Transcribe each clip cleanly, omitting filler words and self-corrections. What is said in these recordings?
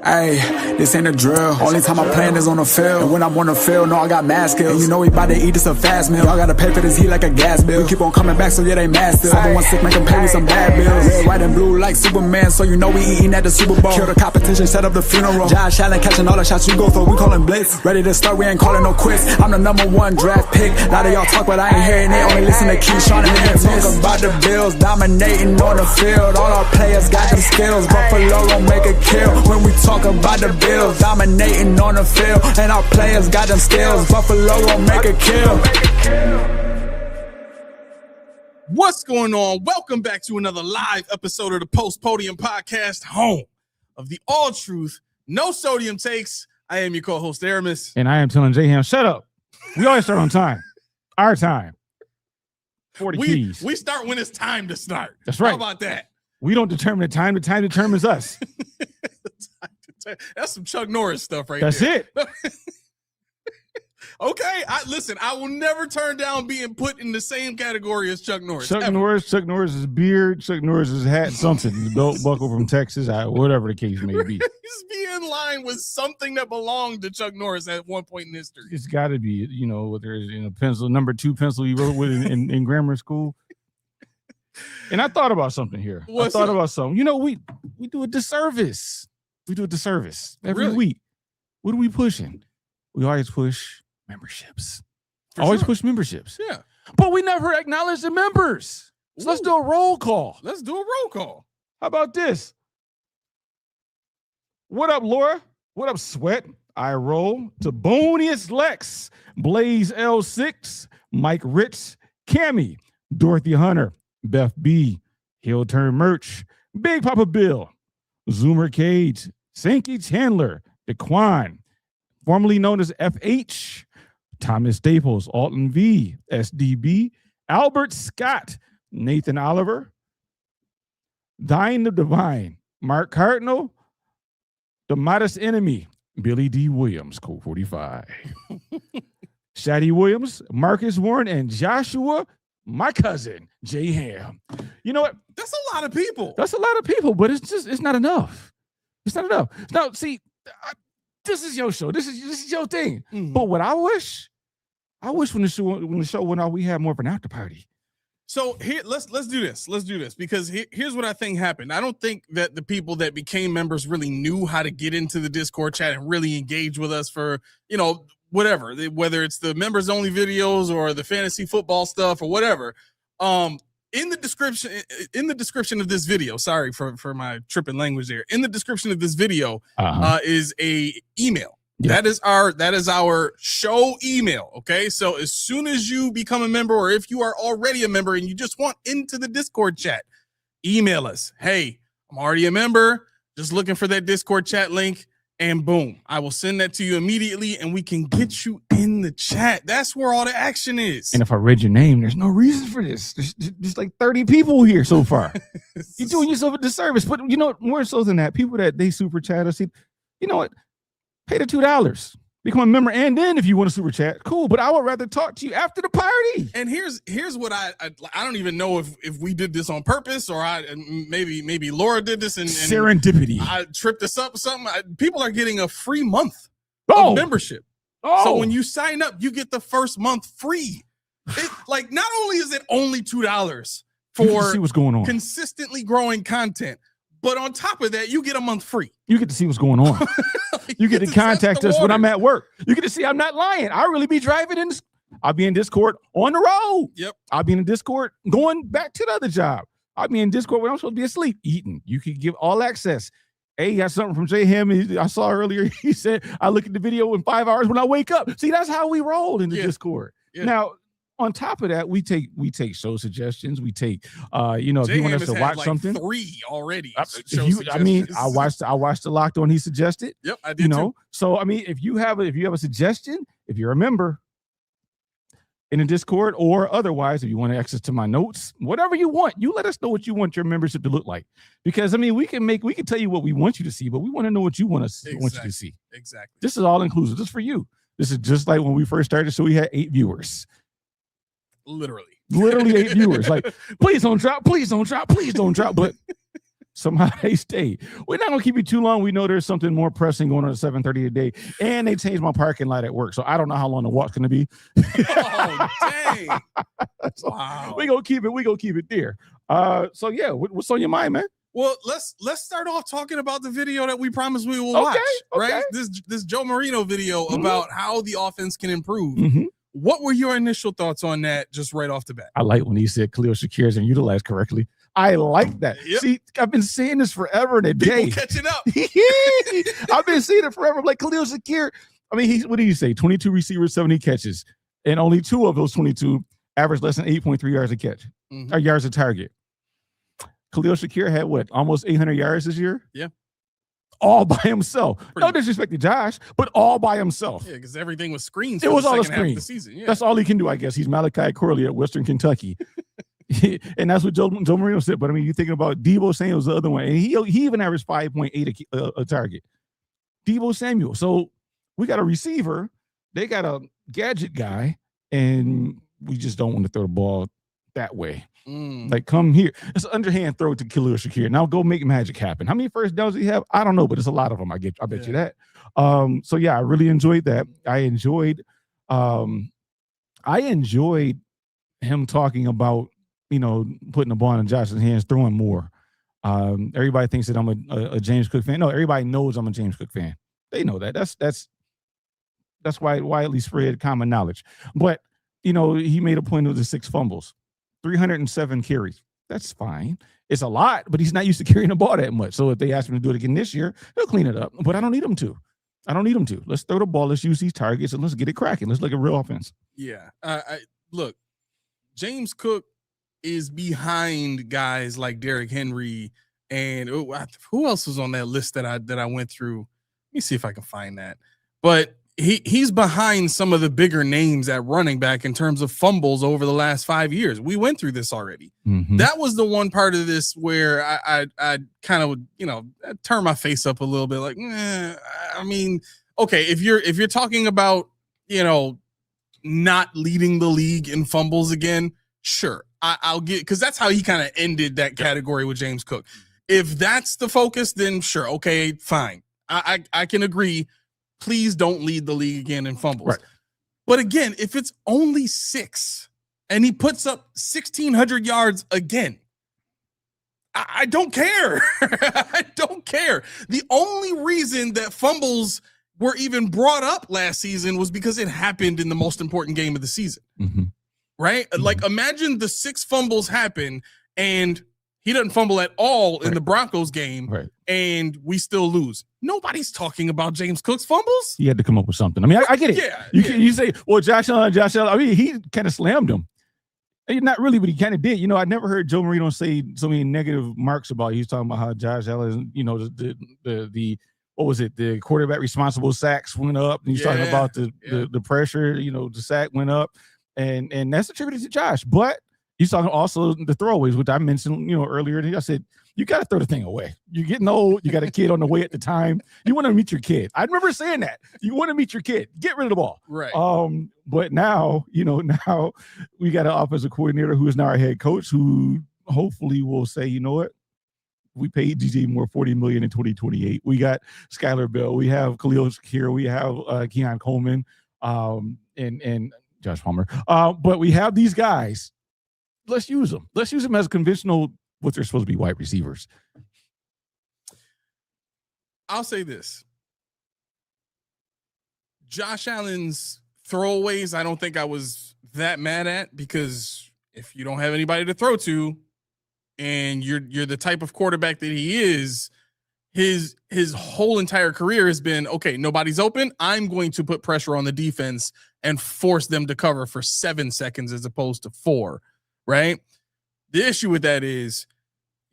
Ayy, this ain't a drill. Only time I'm playing is on the field. And when I'm on the field, no, I got mad skills. And you know we bout to eat this a fast meal. Y'all gotta pay for this heat like a gas bill. We keep on coming back, so yeah, they mad still. Everyone sick, make them pay me some bad bills. Red, white, and blue like Superman, so you know we eating at the Super Bowl. Kill the competition, set up the funeral. Josh Allen catching all the shots you go for. We callin' blitz. Ready to start, we ain't calling no quits. I'm the #1 draft pick. A lot of y'all talk, but I ain't hearing it. Only listen to Keyshawn and talk about the Bills dominating on the field. All our players got them skills. Buffalo gon' make a kill when we talk about the Bills. Dominating on the field, and our players got them skills. Buffalo gon' make a kill. What's going on? Welcome back to another live episode of the Postpodiumpodcast, home of the all truth, no sodium takes. I am your co-host Aramis, and I am telling J-Ham, shut up. We always start on time. Our time. 40 keys. We start when it's time to start. That's right. How about that? We don't determine the time determines us. That's some Chuck Norris stuff right That's there. That's it. Okay, listen, I will never turn down being put in the same category as Chuck Norris. Chuck Norris's beard, Chuck Norris's hat, something. The belt buckle from Texas, whatever the case may be. He's be in line with something that belonged to Chuck Norris at one point in history. It's got to be, whether it's pencil, #2 pencil he wrote with in grammar school. And I thought about something here. We do a disservice. We do a disservice every week. What are we pushing? We always push memberships. Push memberships. Yeah. But we never acknowledge the members. So let's do a roll call. Let's do a roll call. How about this? What up, Laura? What up, Sweat? I roll to Bonius Lex, Blaze L6, Mike Ritz, Cammy, Dorothy Hunter, Beth B, Heel Turn Merch, Big Papa Bill, Zoomer Cage, Sankey Chandler, DeQuan, formerly known as FH, Thomas Staples, Alton V, SDB, Albert Scott, Nathan Oliver, Dine the Divine, Mark Cardinal, The Modest Enemy, Billy D. Williams, Code 45, Shaddy Williams, Marcus Warren, and Joshua, my cousin, J. Ham. You know what? That's a lot of people. That's a lot of people, but it's not enough. It's not enough. Now, see, this is your show. This is your thing. Mm-hmm. But what I wish when the show went out, we had more of an after party. So here, let's do this. Let's do this because here's what I think happened. I don't think that the people that became members really knew how to get into the Discord chat and really engage with us for, whatever, whether it's the members only videos or the fantasy football stuff or whatever. In the description of this video, sorry for my tripping language there. In the description of this video is a email. Yeah. That is our show email. Okay. So as soon as you become a member, or if you are already a member and you just want into the Discord chat, email us. Hey, I'm already a member, just looking for that Discord chat link. And boom, I will send that to you immediately and we can get you in the chat. That's where all the action is. And if I read your name, there's no reason for this. There's like 30 people here so far. You're doing yourself a disservice. But more so than that, people that they super chat us, you know what? Pay the $2. Become a member, and then if you want to super chat, cool. But I would rather talk to you after the party. And here's what I don't even know if we did this on purpose or maybe Laura did this and serendipity. I tripped this up or something. People are getting a free month of membership. So when you sign up, you get the first month free. Not only is it only $2 for see what's going on, consistently growing content, but on top of that, you get a month free. You get to see what's going on. You get to contact us when I'm at work. You get to see I'm not lying. I really be driving in. I'll be in Discord on the road. Yep. I'll be in Discord going back to the other job. I'll be in Discord when I'm supposed to be asleep, eating. You can give all access. Hey, got something from J. Ham I saw earlier. He said, I look at the video in 5 hours when I wake up. See, that's how we roll in the Discord. Yeah. Now, on top of that, we take show suggestions. We take, if you want us to watch something. 3 already. I watched the Locked On he suggested. Yep, I did too. So if you have a suggestion, if you're a member in a Discord or otherwise, if you want access to my notes, whatever you want, you let us know what you want your membership to look like. Because we can tell you what we want you to see, but we want to know what you want you to see. Exactly. This is all inclusive. This is for you. This is just like when we first started, so we had 8 viewers. Literally 8 viewers. Like, please don't drop. But Somehow they stay. We're not gonna keep you too long. We know there's something more pressing going on at 7:30 today, and they changed my parking lot at work, so I don't know how long the walk's gonna be. Oh, dang! So Wow. we gonna keep it there. So yeah, what's on your mind, man? Well, let's start off talking about the video that we promised we will watch. Okay. Right? This Joe Marino video about how the offense can improve. Mm-hmm. What were your initial thoughts on that just right off the bat? I like when he said Khalil Shakir isn't utilized correctly. I like that. Yep. See, I've been saying this forever and a day. People catching up. I've been saying it forever. Like Khalil Shakir. I mean, what did you say? 22 receivers, 70 catches. And only 2 of those 22 averaged less than 8.3 yards a catch. Or yards a target. Khalil Shakir had what? Almost 800 yards this year? Yeah. All by himself. No disrespect to Josh, but all by himself. Yeah, because everything was screens. It was all a screen. screen. The season. Yeah. That's all he can do, I guess. He's Malachi Corley at Western Kentucky. And that's what Joe Marino said. But I mean, you're thinking about Deebo Samuel's the other one. And he even averaged 5.8 a target. Deebo Samuel. So we got a receiver. They got a gadget guy. And we just don't want to throw the ball that way. Like, come here. It's an underhand throw to Khalil Shakir. Now go make magic happen. How many first downs do you have? I don't know, but it's a lot of them. I bet you that. So yeah, I really enjoyed that. I enjoyed him talking about, putting the ball in Josh's hands, throwing more. Everybody thinks that I'm a James Cook fan. No, everybody knows I'm a James Cook fan. They know that. That's why widely spread common knowledge. But he made a point of the 6 fumbles. 307 carries. That's fine. It's a lot, but he's not used to carrying the ball that much. So if they ask him to do it again this year, he'll clean it up. But I don't need him to. Let's throw the ball. Let's use these targets and let's get it cracking. Let's look at real offense. Yeah. Look, James Cook is behind guys like Derrick Henry and who else was on that list that I went through? Let me see if I can find that. But he's behind some of the bigger names at running back in terms of fumbles over the last 5 years. We went through this already. Mm-hmm. That was the one part of this where I kind of turn my face up a little bit. Like, I mean, okay, if you're talking about not leading the league in fumbles again, sure, I'll get, because that's how he kind of ended that category with James Cook. If that's the focus, then sure, okay, fine. I can agree. Please don't lead the league again in fumbles. Right. But again, if it's only 6 and he puts up 1,600 yards again, I don't care. I don't care. The only reason that fumbles were even brought up last season was because it happened in the most important game of the season. Mm-hmm. Right? Mm-hmm. Like, imagine the 6 fumbles happen and he doesn't fumble at all in the Broncos game, and we still lose. Nobody's talking about James Cook's fumbles. He had to come up with something. I mean, I get it. Yeah, you say, well, Josh Allen. I mean, he kind of slammed him. Not really, but he kind of did. I never heard Joe Marino say so many negative marks about. He's talking about how Josh Allen, the what was it? The quarterback responsible sacks went up. And he's talking about the pressure. The sack went up, and that's attributed to Josh, but. He's talking also the throwaways, which I mentioned, earlier. I said, you got to throw the thing away. You're getting old. You got a kid on the way at the time. You want to meet your kid. I remember saying that. You want to meet your kid. Get rid of the ball. Right. But now, now we got an offensive coordinator who is now our head coach who hopefully will say, you know what? We paid DJ Moore $40 million in 2028. We got Skylar Bell. We have Khalil Shakir. We have Keon Coleman and Josh Palmer. But we have these guys. Let's use them. Let's use them as conventional, what they're supposed to be, wide receivers. I'll say this. Josh Allen's throwaways, I don't think I was that mad at, because if you don't have anybody to throw to and you're the type of quarterback that he is, his whole entire career has been, okay, nobody's open. I'm going to put pressure on the defense and force them to cover for 7 seconds as opposed to 4. Right. The issue with that is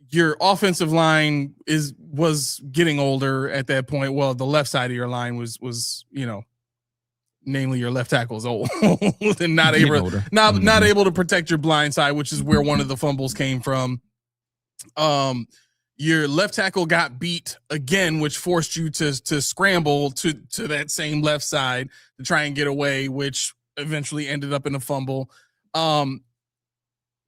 your offensive line was getting older at that point. Well, the left side of your line was namely your left tackle is old and not able to protect your blind side, which is where one of the fumbles came from. Your left tackle got beat again, which forced you to scramble to that same left side to try and get away, which eventually ended up in a fumble.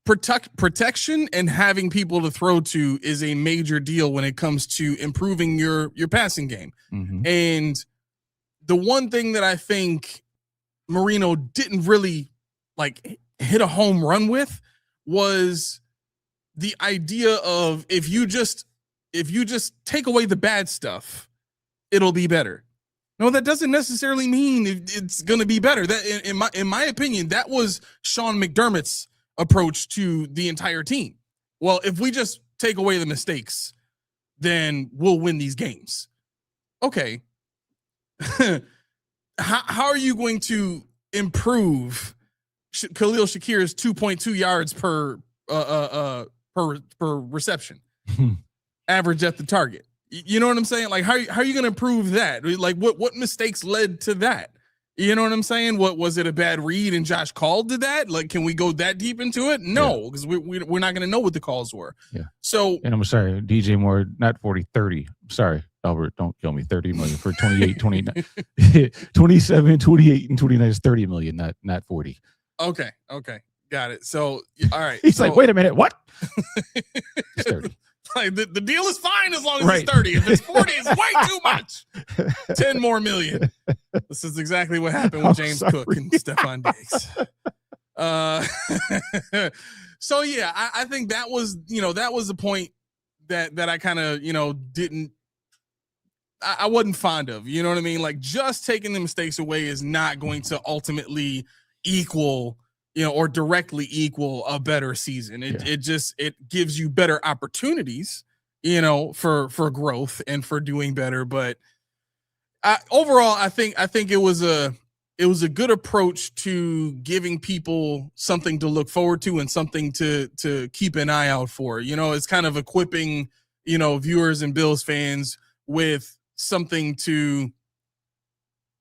protection and having people to throw to is a major deal when it comes to improving your passing game. Mm-hmm. And the one thing that I think Marino didn't really like hit a home run with was the idea of if you just take away the bad stuff, it'll be better. No, that doesn't necessarily mean it's going to be better. That in my opinion, that was Sean McDermott's approach to the entire team. Well, if we just take away the mistakes, then we'll win these games. Okay. How are you going to improve Khalil Shakir's 2.2 yards per reception average at the target? You know what I'm saying? Like, how are you going to improve that? Like, what mistakes led to that? You know what I'm saying? What was it, a bad read and Josh Call did that? Like, can we go that deep into it? No, because we're not going to know what the calls were. Yeah. So, and I'm sorry, DJ Moore, not 40, 30. I'm sorry, Albert, don't kill me. 30 million for 28, 29, 27, 28, and 29 is 30 million, not 40. Okay. Got it. So, all right. He's like, wait a minute, what? It's 30. Like the deal is fine as long as it's 30. If it's 40, it's way too much. 10 more million. This is exactly what happened with James Cook and Stephon Diggs. So yeah, I think that was the point that I kind of, I wasn't fond of, you know what I mean? Like, just taking the mistakes away is not going to ultimately equal, or directly equal a better season. It gives you better opportunities, for growth and for doing better. But overall, I think it was a good approach to giving people something to look forward to and something to keep an eye out for. It's kind of equipping, viewers and Bills fans with something to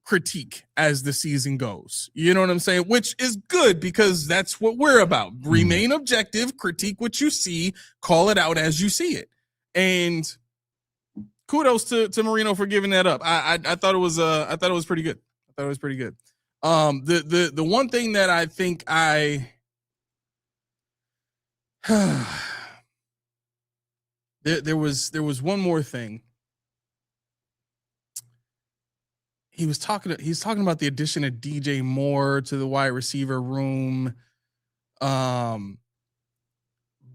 critique as the season goes. You know what I'm saying? Which is good, because that's what we're about. Remain objective, critique what you see, call it out as you see it. And kudos to Marino for giving that up. I thought it was pretty good. The one thing that I think there was one more thing. He's talking about the addition of DJ Moore to the wide receiver room,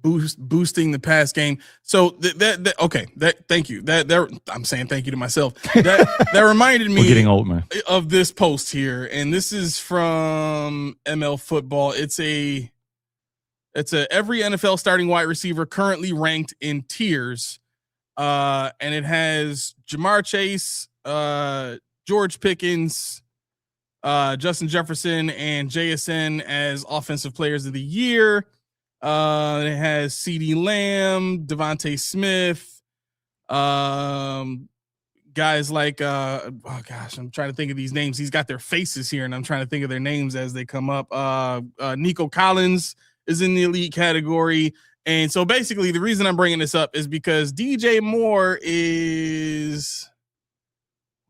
boosting the pass game. So thank you. I'm saying thank you to myself. That reminded me. We're getting old, man. Of this post here, and this is from ML Football. It's a every NFL starting wide receiver currently ranked in tiers, and it has Jamar Chase, George Pickens, Justin Jefferson, and JSN as offensive players of the year. It has CeeDee Lamb, Devontae Smith, guys like I'm trying to think of these names. He's got their faces here, and I'm trying to think of their names as they come up. Nico Collins is in the elite category. And so basically the reason I'm bringing this up is because DJ Moore is...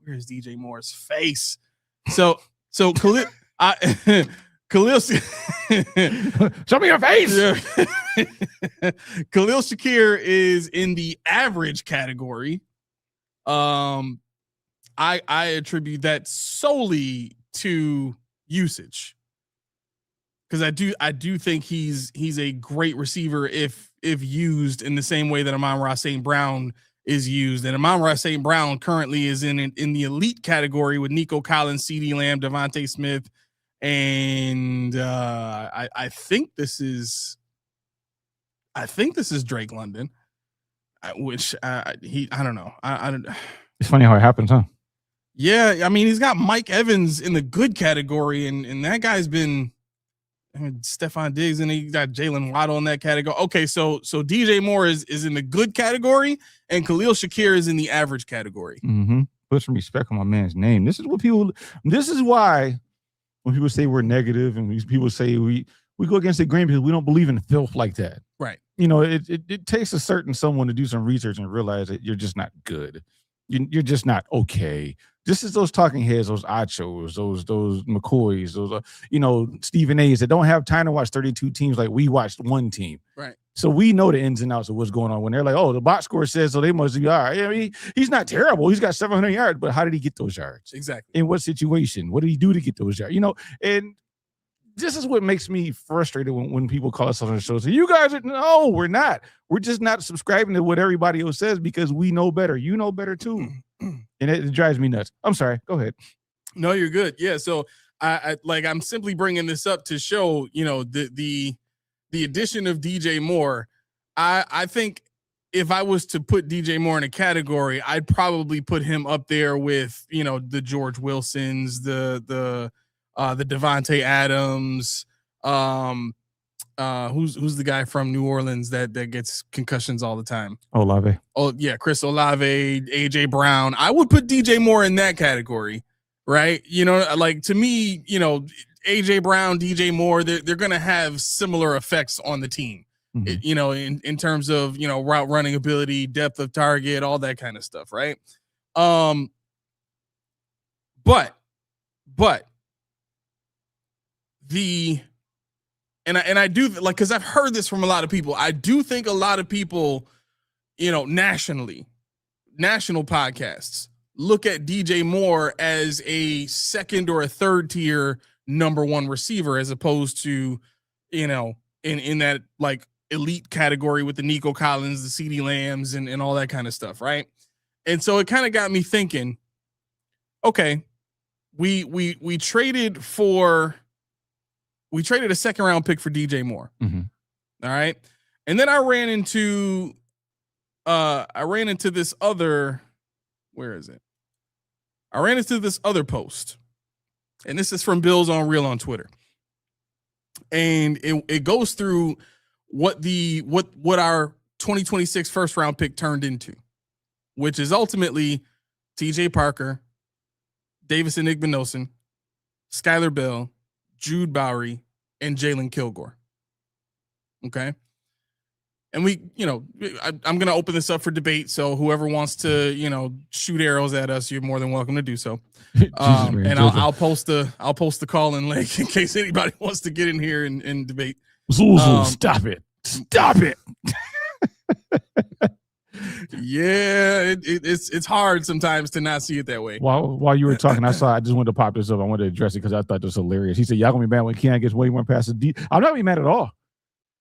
Where's DJ Moore's face? So Khalil, Khalil, show me your face. Yeah. Khalil Shakir is in the average category. I attribute that solely to usage, because I do think he's a great receiver if used in the same way that Amon-Ra St. Brown is used. And Amon-Ra St. Brown currently is in the elite category with Nico Collins, CeeDee Lamb, Devontae Smith, and I think this is Drake London, which I don't know. I don't. It's funny how it happens, huh? Yeah, I mean, he's got Mike Evans in the good category, and that guy's been. Stephon Diggs, and he got Jalen Waddle in that category. Okay, so DJ Moore is in the good category, and Khalil Shakir is in the average category. Mm-hmm. Put some respect on my man's name. This is why when people say we're negative, and people say we go against the grain because we don't believe in filth like that. Right. It takes a certain someone to do some research and realize that you're just not good. You're just not okay. Just as those talking heads, those Achos, those McCoys, those Stephen A's that don't have time to watch 32 teams like we watched one team. Right. So we know the ins and outs of what's going on when they're like, oh, the box score says so they must be all right. I mean, he's not terrible. He's got 700 yards, but how did he get those yards? Exactly. In what situation? What did he do to get those yards? And this is what makes me frustrated when people call us on the show. So you guys no, we're not. We're just not subscribing to what everybody else says because we know better. You know better too. And it drives me nuts. I'm sorry. Go ahead. No, you're good. Yeah. So I'm simply bringing this up to show, the addition of DJ Moore. I think if I was to put DJ Moore in a category, I'd probably put him up there with, the George Wilsons, the Devontae Adams, who's the guy from New Orleans that gets concussions all the time? Olave. Oh yeah, Chris Olave, AJ Brown. I would put DJ Moore in that category, right? To me, AJ Brown, DJ Moore, they're gonna have similar effects on the team. Mm-hmm. In terms of route running ability, depth of target, all that kind of stuff, right? But I do because I've heard this from a lot of people. I do think a lot of people, national podcasts look at DJ Moore as a second or a third tier number one receiver, as opposed to, in that like elite category with the Nico Collins, the CeeDee Lambs, and all that kind of stuff, right? And so it kind of got me thinking, okay, we traded a second round pick for DJ Moore. Mm-hmm. All right. And then I ran into this other, where is it? I ran into this other post, and this is from Bills on Real on Twitter. And it goes through what our 2026 first round pick turned into, which is ultimately TJ Parker, Davison Igbinosun, Skylar Bell, Jude Bowery, and Jalen Kilgore. Okay. And I'm going to open this up for debate. So whoever wants to, shoot arrows at us, you're more than welcome to do so. I'll post the call in link in case anybody wants to get in here and debate. Stop it. Yeah, it's hard sometimes to not see it that way. While you were talking, I just wanted to pop this up. I wanted to address it because I thought this was hilarious. He said, y'all gonna be mad when Keon gets way more passes. I'm not gonna be mad at all.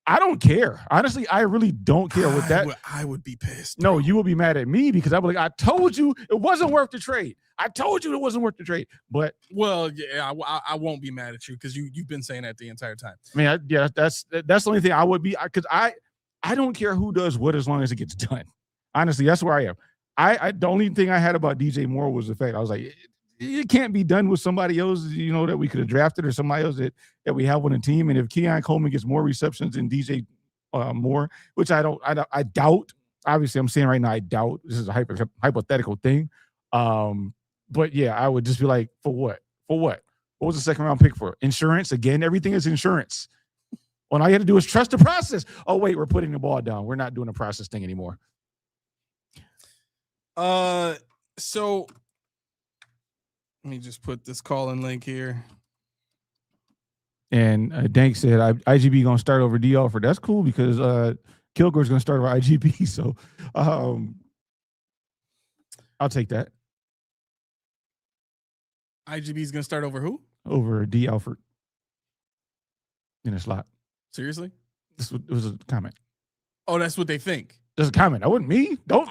I don't care. Honestly, I really don't care with that. I would be pissed. No, you will be mad at me because I'll be like, I told you it wasn't worth the trade. But well, yeah, I won't be mad at you because you've been saying that the entire time. I mean, that's the only thing I would be, because I don't care who does what as long as it gets done. Honestly, that's where I am. The only thing I had about DJ Moore was the fact I was like, it can't be done with somebody else, that we could have drafted, or somebody else that we have on the team. And if Keon Coleman gets more receptions than DJ Moore, which I doubt. Obviously, I'm saying right now, I doubt. This is a hypothetical thing. But yeah, I would just be like, for what? What was the second round pick for? Insurance? Again, everything is insurance. When all you have to do is trust the process. Oh, wait, we're putting the ball down. We're not doing the process thing anymore. So let me just put this call-in link here. And Dank said, IGB going to start over D Alford. That's cool because Kilgore's going to start over IGB. So I'll take that. IGB's going to start over who? Over D Alford in a slot. Seriously? It was a comment. Oh, that's what they think. There's a comment. That wasn't me. Y'all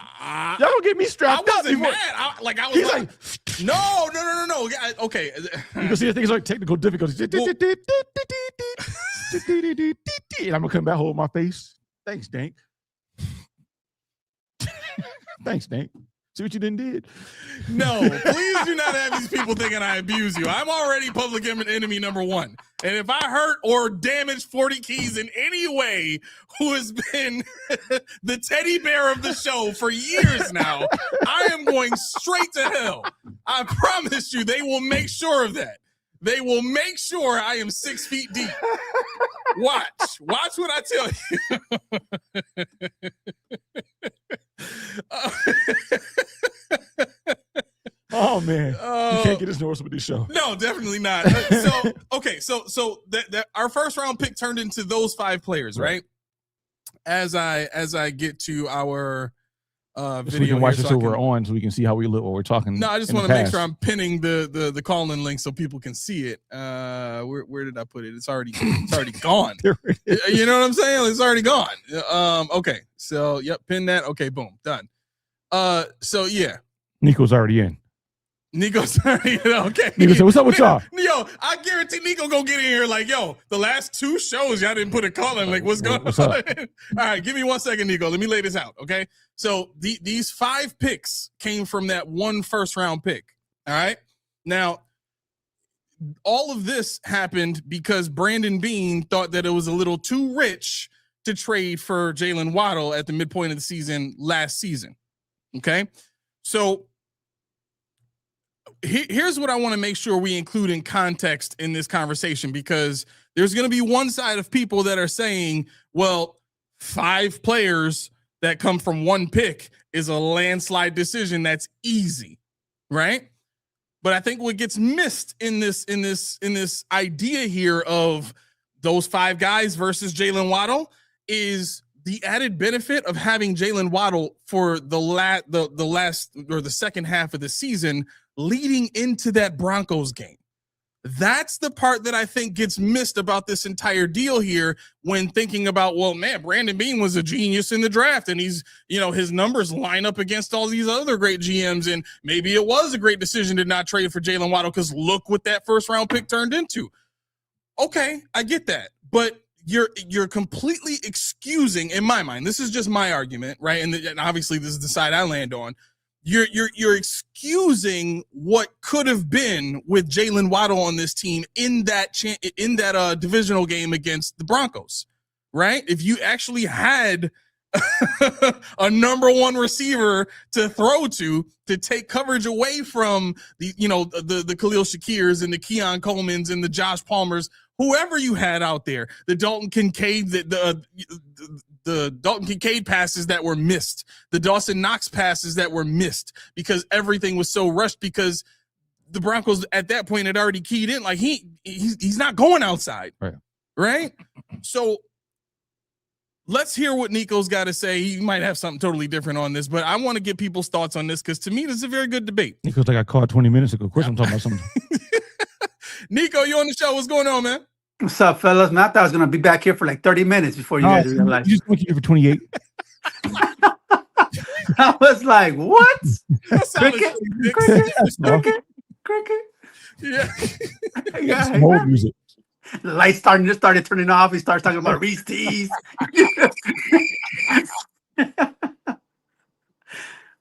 don't get me strapped up. I wasn't mad. I was like, no. Okay. You can see the things like technical difficulties. And I'm going to come back, hold my face. Thanks, Dank. See what you did? No, please do not have these people thinking I abuse you. I'm already public enemy number one. And if I hurt or damage 40 Keys in any way, who has been the teddy bear of the show for years now, I am going straight to hell. I promise you, they will make sure of that. They will make sure I am 6 feet deep. Watch what I tell you. Oh man, you can't get this Norris with this show. No, definitely not. So our first round pick turned into those 5 players, right? As I get to our video, so we can watch here, this so we're on, so we can see how we look while we're talking. No, I just want to make sure I'm pinning the call-in link so people can see it. Where did I put it? It's already gone. You know what I'm saying? It's already gone. Okay, so yep, pin that. Okay, boom, done. So yeah, Nico's already in. Nico's already okay. Nico said, "What's up with y'all?" Yo, I guarantee Nico gonna get in here like, yo, the last 2 shows y'all didn't put a call in. Like, what's going on? All right, give me 1 second, Nico. Let me lay this out, okay? So these 5 picks came from that 1 first-round pick. All right. Now, all of this happened because Brandon Beane thought that it was a little too rich to trade for Jalen Waddle at the midpoint of the season last season. Okay, so here's what I want to make sure we include in context in this conversation, because there's going to be one side of people that are saying, well, 5 players that come from 1 pick is a landslide decision. That's easy, right? But I think what gets missed in this idea here of those 5 guys versus Jalen Waddle is the added benefit of having Jalen Waddle for the last or the second half of the season leading into that Broncos game. That's the part that I think gets missed about this entire deal here when thinking about, well, man, Brandon Beane was a genius in the draft, and he's, his numbers line up against all these other great GMs, and maybe it was a great decision to not trade for Jalen Waddle because look what that first round pick turned into. Okay, I get that, but you're completely excusing, in my mind, this is just my argument, right? And obviously this is the side I land on. You're excusing what could have been with Jalen Waddle on this team in that divisional game against the Broncos, right? If you actually had a number 1 receiver to throw to take coverage away from the Khalil Shakirs and the Keon Colemans and the Josh Palmers, whoever you had out there, the Dalton Kincaid, the Dalton Kincaid passes that were missed, the Dawson Knox passes that were missed because everything was so rushed because the Broncos at that point had already keyed in. Like he's not going outside. Right? So let's hear what Nico's got to say. He might have something totally different on this, but I want to get people's thoughts on this because to me, this is a very good debate. Nico's like, I called 20 minutes ago. Of course, I'm talking about something. Nico, you on the show? What's going on, man? What's up, fellas? Man, I thought I was going to be back here for like 30 minutes before you guys realized. You just went here for 28. I was like, what? Cricket. Yeah. It's more music. The lights started turning off. He starts talking about Reese Teas.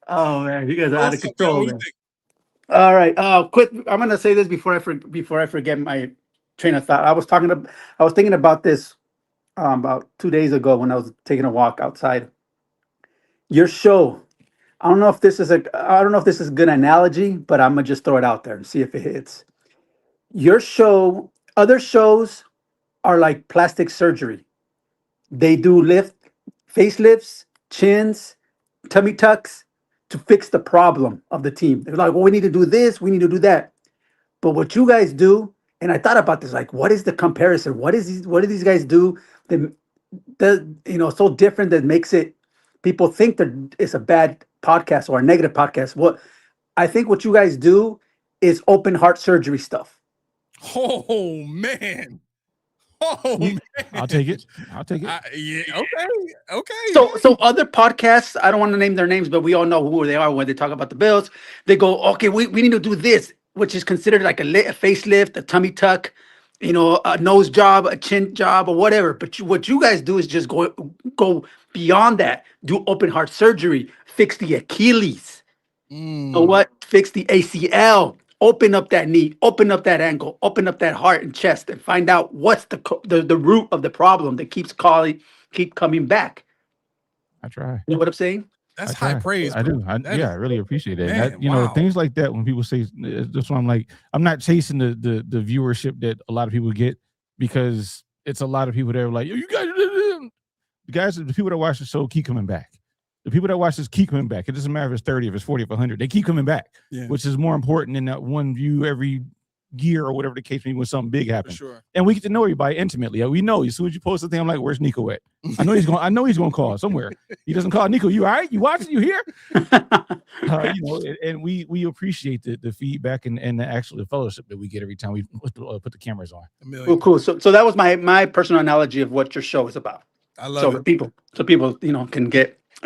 Oh man, you guys are out of control. Man. All right, quick. I'm gonna say this before I forget my train of thought. I was thinking about this about 2 days ago when I was taking a walk outside. Your show. I don't know if this is a good analogy, but I'm gonna just throw it out there and see if it hits. Your show. Other shows are like plastic surgery. They do facelifts, chins, tummy tucks to fix the problem of the team. They're like, well, we need to do this, we need to do that. But what you guys do, and I thought about this, like, what is the comparison? What do these guys do that so different that makes it people think that it's a bad podcast or a negative podcast? What I think what you guys do is open heart surgery stuff. Oh man! Man! I'll take it. Yeah. Okay. So other podcasts, I don't want to name their names, but we all know who they are when they talk about the Bills. They go, okay, we need to do this, which is considered like a facelift, a tummy tuck, a nose job, a chin job, or whatever. But what you guys do is just go beyond that. Do open heart surgery, fix the Achilles. Fix the ACL. Open up that knee, open up that ankle, open up that heart and chest, and find out what's the root of the problem that keep coming back. I try. You know what I'm saying? That's high praise. I do. I really appreciate it. Man, wow. Things like that when people say, that's why I'm like, I'm not chasing the viewership that a lot of people get, because it's a lot of people that are like, you guys, the people that watch the show keep coming back. The people that watch this keep coming back. It doesn't matter if it's 30, if it's 40, if 100. They keep coming back, which is more important than that one view every year or whatever the case may be when something big happens. Sure. And we get to know everybody intimately. We know as soon as you post a thing, I'm like, where's Nico at? I know he's going to call somewhere. He doesn't call. Nico, you all right? You watching? You here? And we appreciate the feedback and the actual fellowship that we get every time we put the cameras on. Well, cool. So that was my personal analogy of what your show is about. I love it. So people can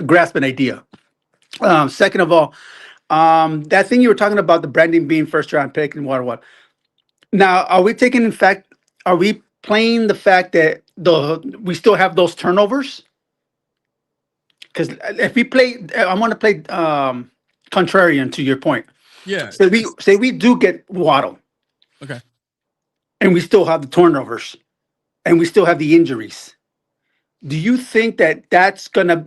grasp an idea. Second of all, that thing you were talking about, the branding being first round pick and what. Now, are we playing the fact that we still have those turnovers? Because if we play, I want to play contrarian to your point. Yeah. Say we do get Waddle. Okay. And we still have the turnovers, and we still have the injuries. Do you think that's gonna,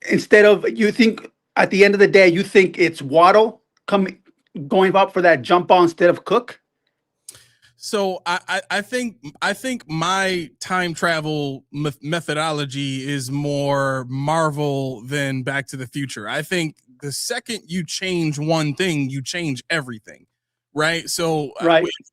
instead of, you think at the end of the day, you think it's Waddle going up for that jump ball instead of Cook? So I think my time travel methodology is more Marvel than Back to the Future. I think the second you change one thing, you change everything, right? So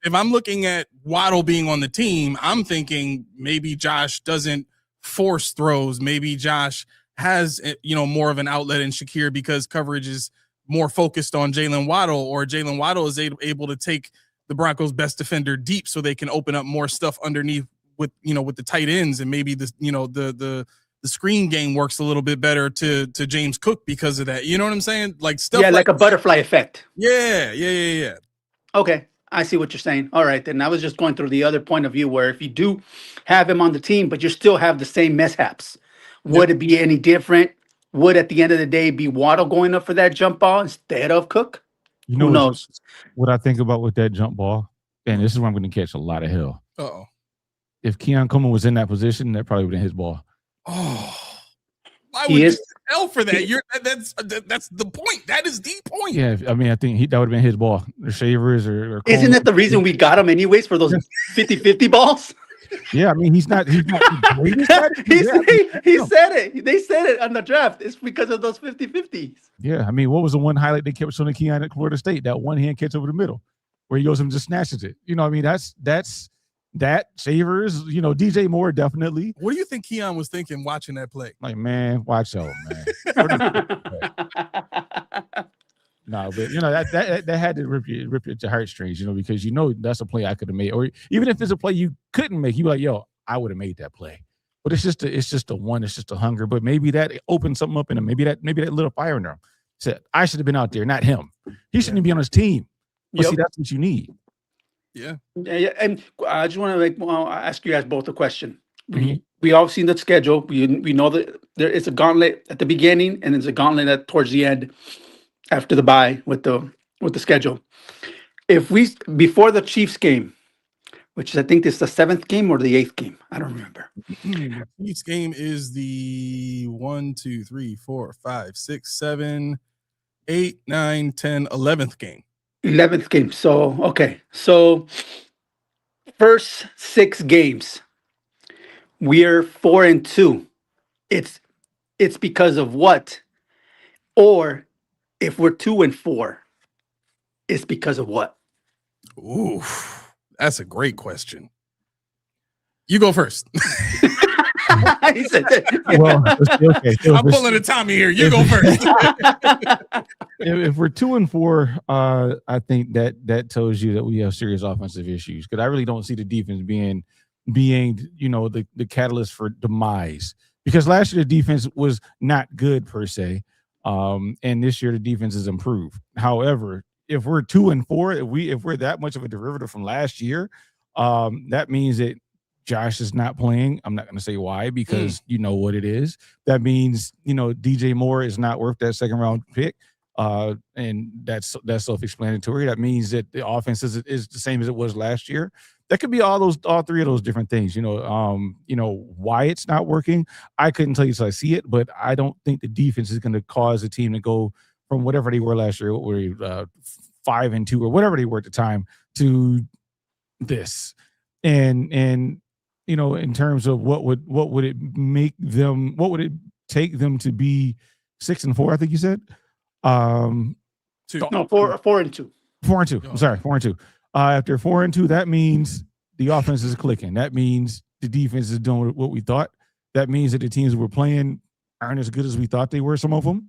if I'm looking at Waddle being on the team, I'm thinking maybe Josh doesn't force throws. Maybe Josh has more of an outlet in Shakir because coverage is more focused on Jalen Waddle, or Jalen Waddle is able to take the Broncos' best defender deep so they can open up more stuff underneath with the tight ends, and maybe the screen game works a little bit better to James Cook because of that. You know what I'm saying? Like stuff like a butterfly effect. Yeah. Okay, I see what you're saying. All right, then I was just going through the other point of view where if you do have him on the team, but you still have the same mishaps, would it be any different? Would at the end of the day be Waddle going up for that jump ball instead of Cook? Who knows? What I think about with that jump ball, and this is where I'm going to catch a lot of hell. Uh-oh. If Keon Coleman was in that position, that probably would have been his ball. Oh, why would you hell for that? That's the point. That is the point. Yeah, I mean, I think that would have been his ball. The Shavers or isn't that the reason we got him anyways for those 50-50 balls? Yeah, I mean, he's not he said it. They said it on the draft. It's because of those 50-50s. Yeah, I mean, what was the one highlight they kept showing Keon at Florida State? That one hand catch over the middle where he goes and just snatches it. I mean, that's that. Shavers, DJ Moore, definitely. What do you think Keon was thinking watching that play? Like, man, watch out, man. No, but that had to rip your heartstrings, because that's a play I could have made, or even if it's a play you couldn't make, you be like, yo, I would have made that play. But it's just a hunger. But maybe that opened something up in him. Maybe that lit a fire in him. Said I should have been out there, not him. He shouldn't be on his team. But see, that's what you need. Yeah. And I just want to ask you guys both a question. Mm-hmm. We all seen the schedule. We know that there is a gauntlet at the beginning and there's a gauntlet towards the end after the bye with the schedule. If we before the Chiefs game, which is I think this is the 7th game or the 8th game, I don't remember. The Chiefs game is the 1, 2, 3, 4, 5, 6, 7, 8, 9, 10, 11th game. 11th game. So okay. So first 6 games, we're 4-2. It's because of what? Or if we're 2-4, it's because of what? Ooh, that's a great question. You go first. He said well, okay. I'm pulling a Tommy here. You go first. If we're 2-4, I think that tells you that we have serious offensive issues, because I really don't see the defense being the catalyst for demise. Because last year the defense was not good per se. And this year the defense has improved. However, if we're 2-4, if we're that much of a derivative from last year, that means that Josh is not playing. I'm not going to say why, because you know what it is. That means DJ Moore is not worth that 2nd round pick, and that's self-explanatory. That means that the offense is the same as it was last year. That could be all 3 of those different things. Why it's not working, I couldn't tell you till I see it, but I don't think the defense is going to cause the team to go from whatever they were last year, 5-2 or whatever they were at the time, to this. And in terms of what would it take them to be 6-4, I think you said. 2. No, 4-2. 4-2. I'm sorry, 4-2. After 4-2, that means the offense is clicking. That means the defense is doing what we thought. That means that the teams we're playing aren't as good as we thought they were, some of them.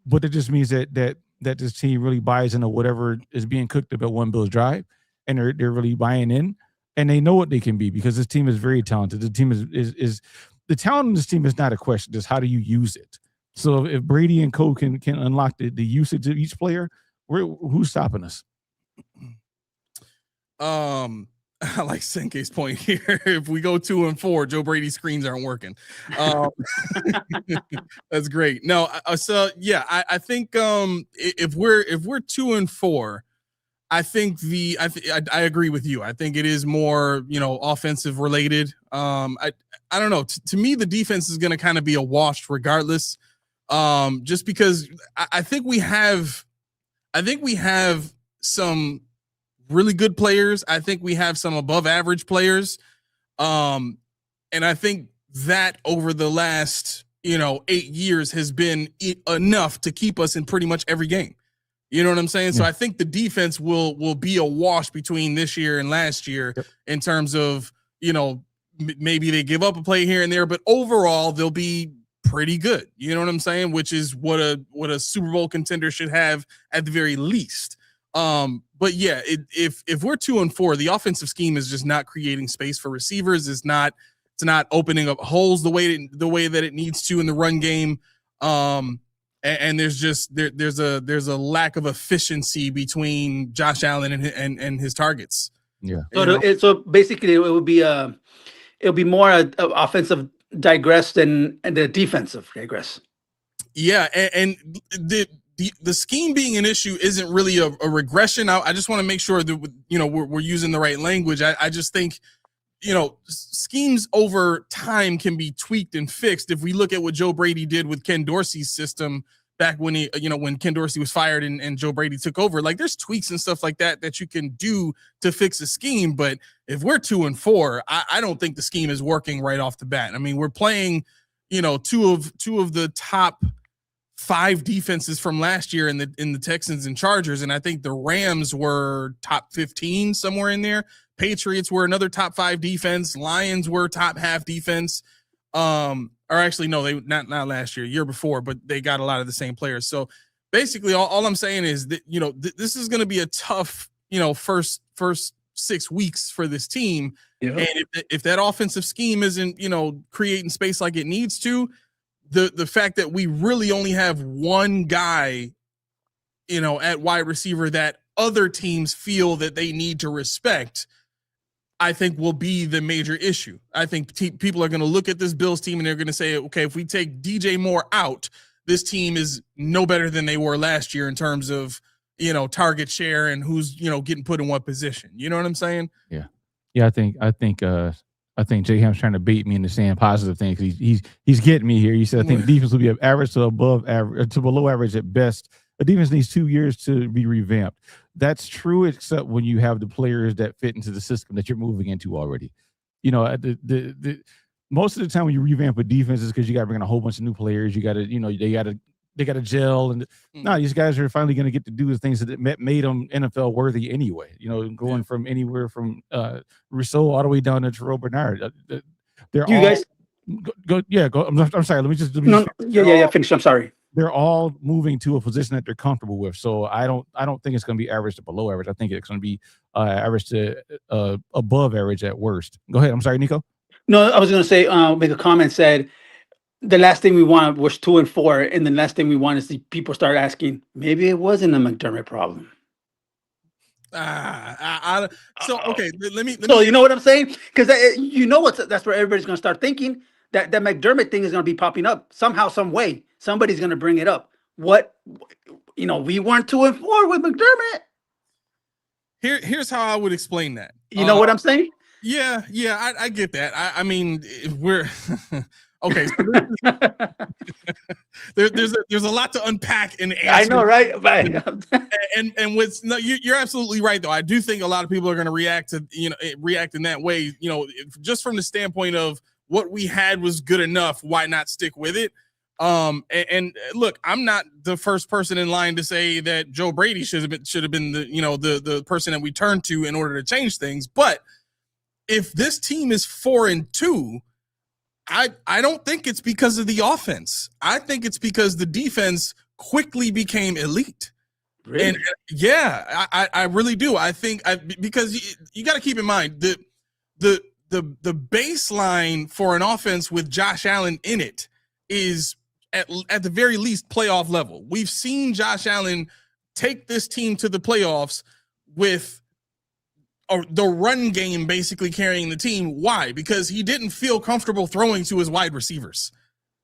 But it just means that this team really buys into whatever is being cooked up at One Bills Drive, and they're really buying in, and they know what they can be because this team is very talented. The team is the talent in this team is not a question. Just how do you use it? So if Brady and Co can unlock the usage of each player, who's stopping us? I like Senkei's point here. If we go 2-4, Joe Brady's screens aren't working. That's great. No, so yeah, I think if we're 2-4, I think I agree with you. I think it is more, offensive related. I don't know. To me, the defense is going to kind of be a wash regardless. Just because I think we have some really good players. I think we have some above average players. And I think that over the last, 8 years has been enough to keep us in pretty much every game. You know what I'm saying? Yeah. So I think the defense will be a wash between this year and last year in terms of, maybe they give up a play here and there, but overall they'll be pretty good. You know what I'm saying? Which is what a Super Bowl contender should have at the very least. But yeah, if we're 2-4, the offensive scheme is just not creating space for receivers. It's not opening up holes the way that it needs to in the run game. And there's just there's a lack of efficiency between Josh Allen and his targets. Yeah. So basically, it'll be more offensive digress than the defensive digress. Yeah, and the scheme being an issue isn't really a regression. I just want to make sure that we're using the right language. I just think schemes over time can be tweaked and fixed. If we look at what Joe Brady did with Ken Dorsey's system back when when Ken Dorsey was fired and Joe Brady took over, like there's tweaks and stuff like that you can do to fix a scheme. But if we're 2-4, I don't think the scheme is working right off the bat. I mean, we're playing, two of the top 5 defenses from last year in the Texans and Chargers. And I think the Rams were top 15 somewhere in there. Patriots were another top 5 defense. Lions were top half defense. Or actually, no, they not last year before, but they got a lot of the same players. So basically all I'm saying is that, this is going to be a tough, first 6 weeks for this team. Yeah. And if that offensive scheme isn't, creating space like it needs to, the fact that we really only have one guy, at wide receiver that other teams feel that they need to respect, I think will be the major issue. I think people are going to look at this Bills team and they're going to say, okay, if we take DJ Moore out, this team is no better than they were last year in terms of, target share and who's, getting put in what position. You know what I'm saying? Yeah. Yeah. I think Jay Ham's trying to bait me into saying positive things. He's getting me here. He said, I think defense will be average to above average to below average at best. A defense needs 2 years to be revamped. That's true, except when you have the players that fit into the system that you're moving into already. The most of the time when you revamp a defense is because you got to bring in a whole bunch of new players. You got to, they got to gel, and no, these guys are finally going to get to do the things that made them NFL worthy anyway. Going from anywhere from Rousseau all the way down to Terrell Bernard. They're you all, guys go. I'm sorry. Let me just finish. I'm sorry. They're all moving to a position that they're comfortable with. So I don't think it's going to be average to below average. I think it's going to be average to above average at worst. Go ahead. I'm sorry, Nico. No, I was going to say, make a comment said the last thing we wanted was 2-4. And the last thing we want is people start asking, maybe it wasn't a McDermott problem. Okay. Let me. So you know what I'm saying? Because that's where everybody's going to start thinking. That McDermott thing is going to be popping up somehow, some way. Somebody's going to bring it up. We weren't 2-4 with McDermott. Here's how I would explain that. You know what I'm saying? Yeah, I get that. I mean, we're okay. So there's a lot to unpack in the answer. I know, right? and you're absolutely right though. I do think a lot of people are going to react in that way. Just from the standpoint of what we had was good enough. Why not stick with it? And look, I'm not the first person in line to say that Joe Brady should have been the person that we turn to in order to change things. But if this team is 4-2, I don't think it's because of the offense. I think it's because the defense quickly became elite. Really? And yeah, I really do. I think because you got to keep in mind the baseline for an offense with Josh Allen in it is at the very least playoff level. We've seen Josh Allen take this team to the playoffs with the run game basically carrying the team. Why? Because he didn't feel comfortable throwing to his wide receivers.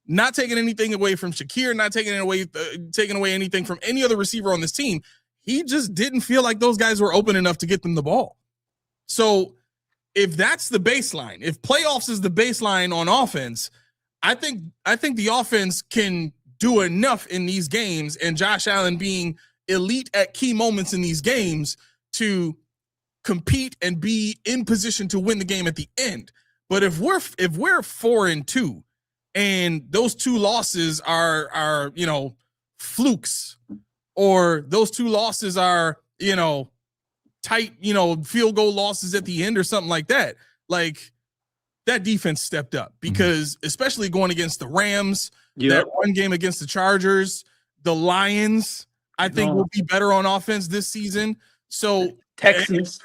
Not taking anything away from Shakir, not taking away anything from any other receiver on this team. He just didn't feel like those guys were open enough to get them the ball. So if that's the baseline, if playoffs is the baseline on offense, I think the offense can do enough in these games, and Josh Allen being elite at key moments in these games to compete and be in position to win the game at the end. But if we're 4-2 and those two losses are flukes, or those two losses are tight field goal losses at the end or something like that, like that defense stepped up, because especially going against the Rams, that one game against the Chargers, the Lions, I think will be better on offense this season. So Texans.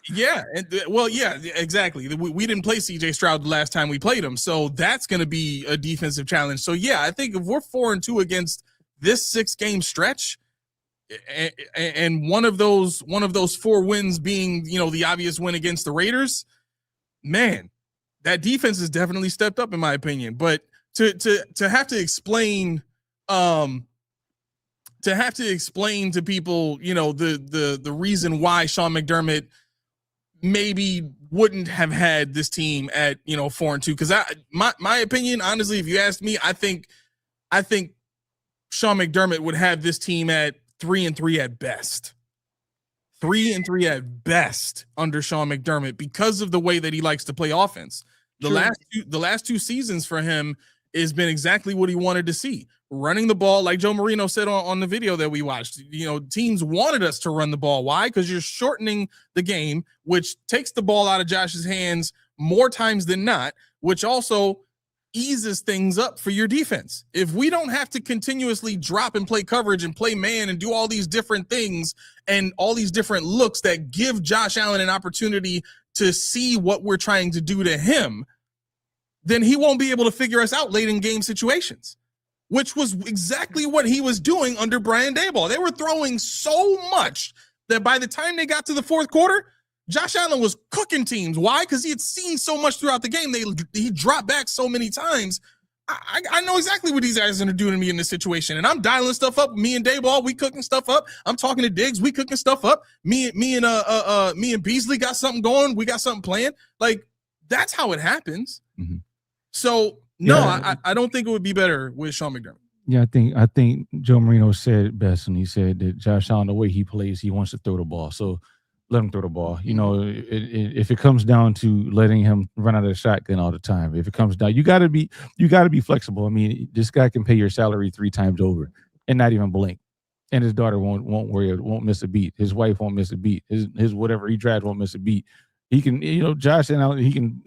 Yeah. Exactly. We didn't play CJ Stroud the last time we played him. So that's going to be a defensive challenge. So yeah, I think if we're 4-2 against this 6-game stretch, and one of those 4 wins being, the obvious win against the Raiders, man, that defense has definitely stepped up in my opinion. But to have to explain, to people, the reason why Sean McDermott maybe wouldn't have had this team at 4-2, because my opinion, honestly, if you asked me, I think Sean McDermott would have this team at 3-3 at best. 3-3 at best under Sean McDermott, because of the way that he likes to play offense. The last two seasons for him has been exactly what he wanted to see. Running the ball, like Joe Marino said on the video that we watched, teams wanted us to run the ball. Why? Because you're shortening the game, which takes the ball out of Josh's hands more times than not, which also eases things up for your defense. If we don't have to continuously drop and play coverage and play man and do all these different things and all these different looks that give Josh Allen an opportunity to see what we're trying to do to him, then he won't be able to figure us out late in game situations, which was exactly what he was doing under Brian Daboll. They were throwing so much that by the time they got to the fourth quarter, Josh Allen was cooking teams. Why? Because he had seen so much throughout the game. He dropped back so many times. I know exactly what these guys are going to do to me in this situation. And I'm dialing stuff up. Me and Daboll, we cooking stuff up. I'm talking to Diggs, we cooking stuff up. Me and Beasley got something going. We got something playing. Like, that's how it happens. Mm-hmm. So I don't think it would be better with Sean McDermott. Yeah, I think Joe Marino said it best, and he said that Josh Allen, the way he plays, he wants to throw the ball. So let him throw the ball. If it comes down to letting him run out of the shotgun all the time, if it comes down, you got to be flexible. I mean, this guy can pay your salary 3 times over and not even blink. And his daughter won't miss a beat. His wife won't miss a beat. His whatever he drives won't miss a beat. He can, Josh Allen, he can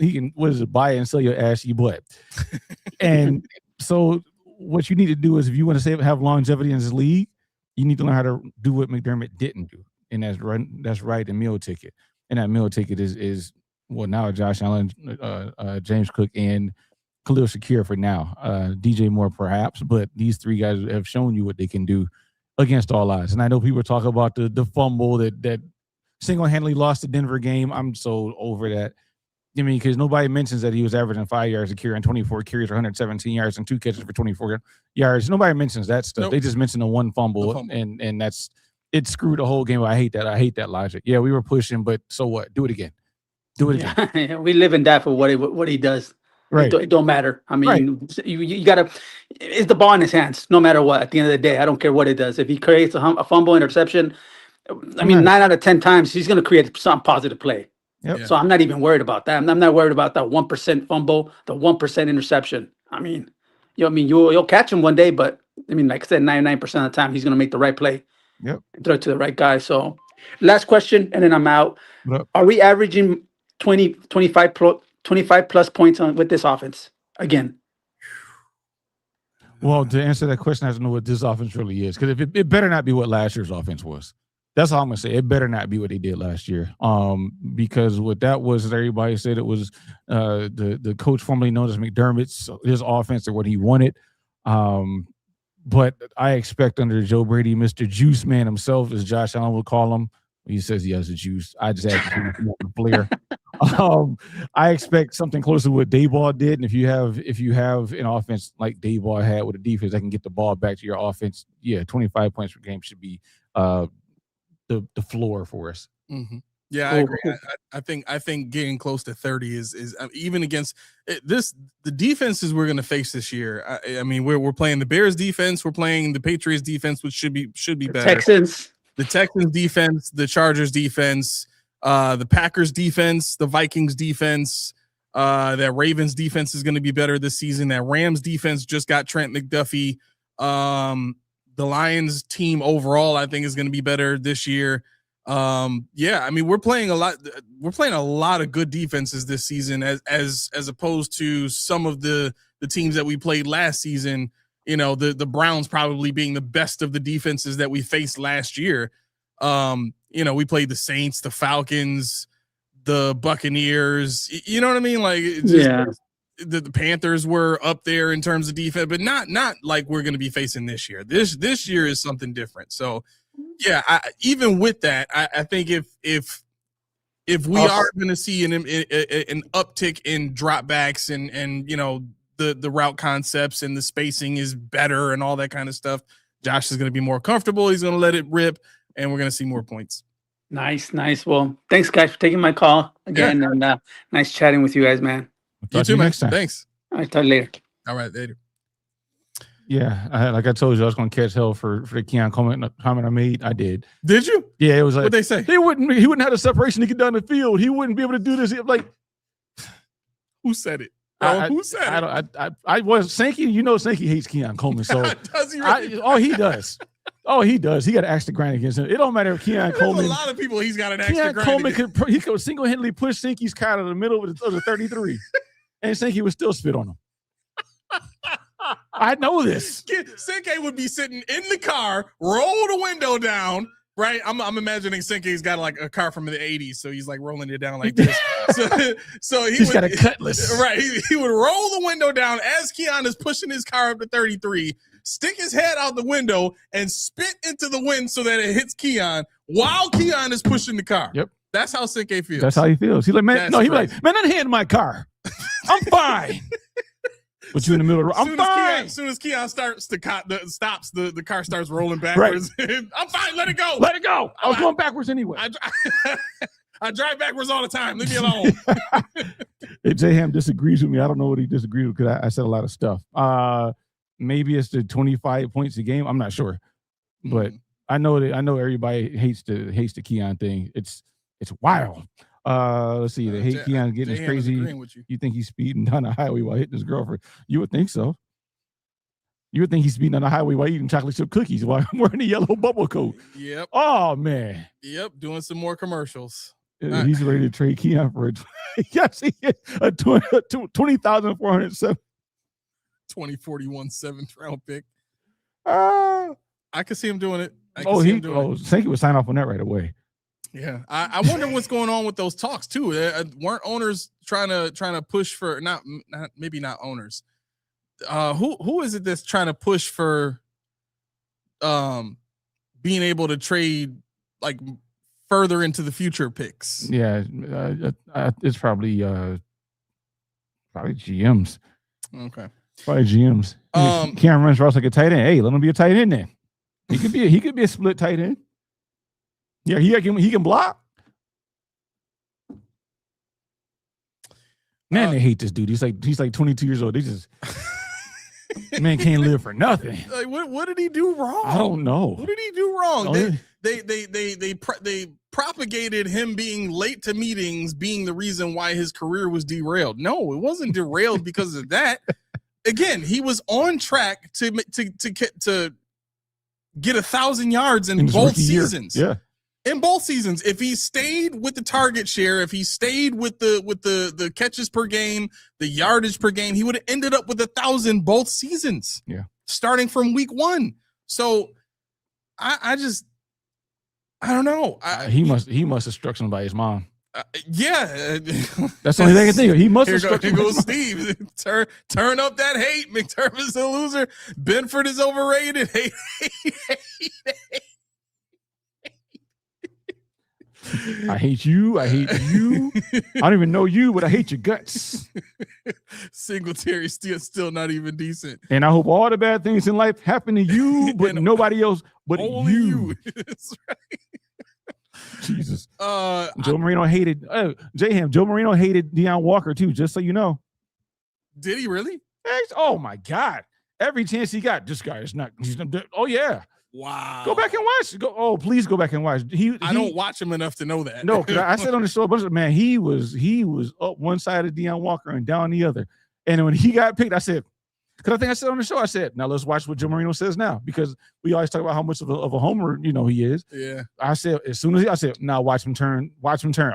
buy and sell your ashy butt. And so what you need to do is, if you want to have longevity in this league, you need to learn how to do what McDermott didn't do. And that's right, the meal ticket. And that meal ticket is now Josh Allen, James Cook, and Khalil Shakir for now. DJ Moore perhaps, but these 3 guys have shown you what they can do against all odds. And I know people talk about the fumble that single-handedly lost the Denver game. I'm so over that. I mean, because nobody mentions that he was averaging 5 yards a carry and 24 carries for 117 yards and 2 catches for 24 yards. Nobody mentions that stuff. Nope. They just mention the one fumble. And that's it screwed the whole game. I hate that. I hate that logic. Yeah, we were pushing, but so what? Do it again. Do it again. Yeah, we live and die for what he does. Right. It don't matter. I mean, you got to – it's the ball in his hands no matter what. At the end of the day, I don't care what it does. If he creates a fumble, interception, I mean, 9 out of 10 times he's going to create some positive play. Yep. So I'm not even worried about that. I'm not worried about that 1% fumble, the 1% interception. I mean, you'll catch him one day, but I mean, like I said, 99% of the time he's going to make the right play. Yep. And throw it to the right guy. So, last question, and then I'm out. Yep. Are we averaging 25 plus points with this offense again? Well, to answer that question, I have to know what this offense really is, because it better not be what last year's offense was. That's all I'm gonna say. It better not be what they did last year. Because what that was, everybody said it was the coach formerly known as McDermott's his offense or what he wanted. But I expect under Joe Brady, Mr. Juice Man himself, as Josh Allen would call him. He says he has a juice. I just add the flair. I expect something close to what Dayball did. And if you have an offense like Dayball had with a defense that can get the ball back to your offense, 25 points per game should be the floor for us. Mm-hmm. Yeah, I agree. I think getting close to 30 is even against this. The defenses we're going to face this year. I mean, we're playing the Bears defense, we're playing the Patriots defense, which should be better. The Texans defense, the Chargers defense, the Packers defense, the Vikings defense. That Ravens defense is going to be better this season. That Rams defense just got Trent McDuffie. The Lions team overall, I think, is going to be better this year. I mean, we're playing a lot of good defenses this season as opposed to some of the teams that we played last season. You know, the Browns probably being the best of the defenses that we faced last year. We played the Saints, the Falcons, the Buccaneers. You know what I mean? Like, the Panthers were up there in terms of defense, but not like we're going to be facing this year. This year is something different. So, even with that, I think if we are going to see an uptick in dropbacks and the route concepts and the spacing is better and all that kind of stuff, Josh is going to be more comfortable. He's going to let it rip, and we're going to see more points. Nice. Well, thanks guys for taking my call again, and nice chatting with you guys, man. You too, man. Next time. Thanks. All right, talk later. All right, later. Yeah, like I told you, I was going to catch hell for the Keon comment I made. I did. Did you? Yeah, it was like, what'd they say? He wouldn't have the separation to get down the field. He wouldn't be able to do this. Like, who said it? Who said it? I was Sankey. You know, Sankey hates Keon Coleman. So does he really? He does. He does. He got an axe to grind against him. It don't matter if Keon Coleman. A lot of people he's got an axe to grind. Keon Coleman could single-handedly push Sankey's car to the middle of the 33, and Sankey would still spit on him. I know this. Sankey would be sitting in the car, roll the window down. Right, I'm imagining Senkei's got like a car from the 80s, so he's like rolling it down like this. so he's got a cutlass. Right, he would roll the window down as Keon is pushing his car up to 33, stick his head out the window, and spit into the wind so that it hits Keon while Keon is pushing the car. Yep, that's how Senkei feels. That's how he feels. He's like, man, he'd be like, man, don't hand my car. I'm fine. But you in the middle of the road. I'm fine. As soon as Keon stops, the car starts rolling backwards. Right. I'm fine. Let it go. Let it go. I was going backwards anyway. I drive backwards all the time. Leave me alone. J-Ham disagrees with me. I don't know what he disagrees with because I said a lot of stuff. Maybe it's the 25 points a game. I'm not sure. But I know everybody hates the Keon thing. It's wild. Let's see. They hate Keon getting his crazy. You think he's speeding down the highway while hitting his girlfriend? You would think so. You would think he's speeding down the highway while eating chocolate chip cookies while wearing a yellow bubble coat. Yep. Oh man. Yep. Doing some more commercials. He's ready to trade Keon for yes, he is a 20,407. 2041 7th round pick. I could see him doing it. Sankey would sign off on that right away. Yeah, I wonder what's going on with those talks too. Weren't owners trying to push for not owners? Who is it that's trying to push for being able to trade like further into the future picks? Yeah, it's probably GMs. Okay, probably GMs. Keon runs routes like a tight end. Hey, let him be a tight end then. He could be a split tight end. Yeah, he can block. Man, they hate this dude. He's like 22 years old. They just man can't live for nothing. Like what did he do wrong? I don't know. What did he do wrong? They propagated him being late to meetings being the reason why his career was derailed. No, it wasn't derailed because of that. again, he was on track to get 1,000 yards in both seasons. Yeah. In both seasons, if he stayed with the target share, if he stayed with the catches per game, the yardage per game, he would have ended up with 1,000 both seasons. Yeah, starting from week 1. So I don't know. He must have struck somebody's mom. Yeah, that's the only thing I can think of. He must have struck. Here goes Steve. Turn up that hate. McDermott's a loser. Benford is overrated. Hate. I hate you. I don't even know you, but I hate your guts. Singletary still not even decent. And I hope all the bad things in life happen to you, but nobody else but only you. That's right. Jesus. Joe Marino hated Joe Marino hated Deion Walker too, just so you know. Did he really? Oh my God. Every chance he got, this guy is not. Oh yeah. Wow. Go back and watch. Please go back and watch. I don't watch him enough to know that. No, because I said on the show a bunch of, man, he was up one side of Deion Walker and down the other. And when he got picked, I said, because I think I said on the show, I said, now let's watch what Joe Marino says now, because we always talk about how much of a homer, he is. Yeah. I said, as soon as I said, now watch him turn.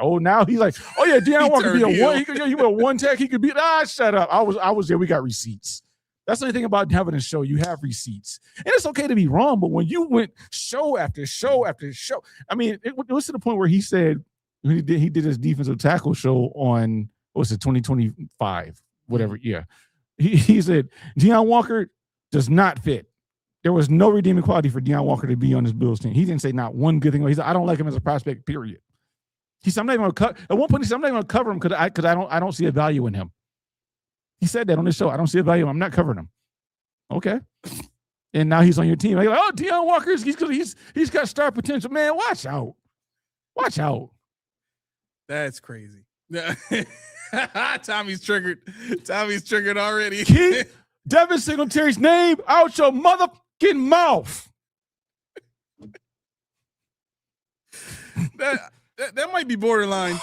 Oh, now he's like, oh yeah, Deion Walker could be a one. He could a one tech. He could be. Shut up. I was there. We got receipts. That's the thing about having a show. You have receipts. And it's okay to be wrong, but when you went show after show after show, I mean, it was to the point where he said, he did his defensive tackle show on, 2025, whatever. Yeah. He said, Deion Walker does not fit. There was no redeeming quality for Deion Walker to be on this Bills team. He didn't say not one good thing. He said, I don't like him as a prospect, period. He said, I'm not even going to at one point he said, I'm not even going to cover him because I don't see a value in him. He said that on the show. I don't see a value. I'm not covering him. Okay. And now he's on your team. Like, oh, Deion Walker, he's got star potential. Man, watch out. Watch out. That's crazy. Tommy's triggered already. Keep Devin Singletary's name out your motherfucking mouth. That might be borderline.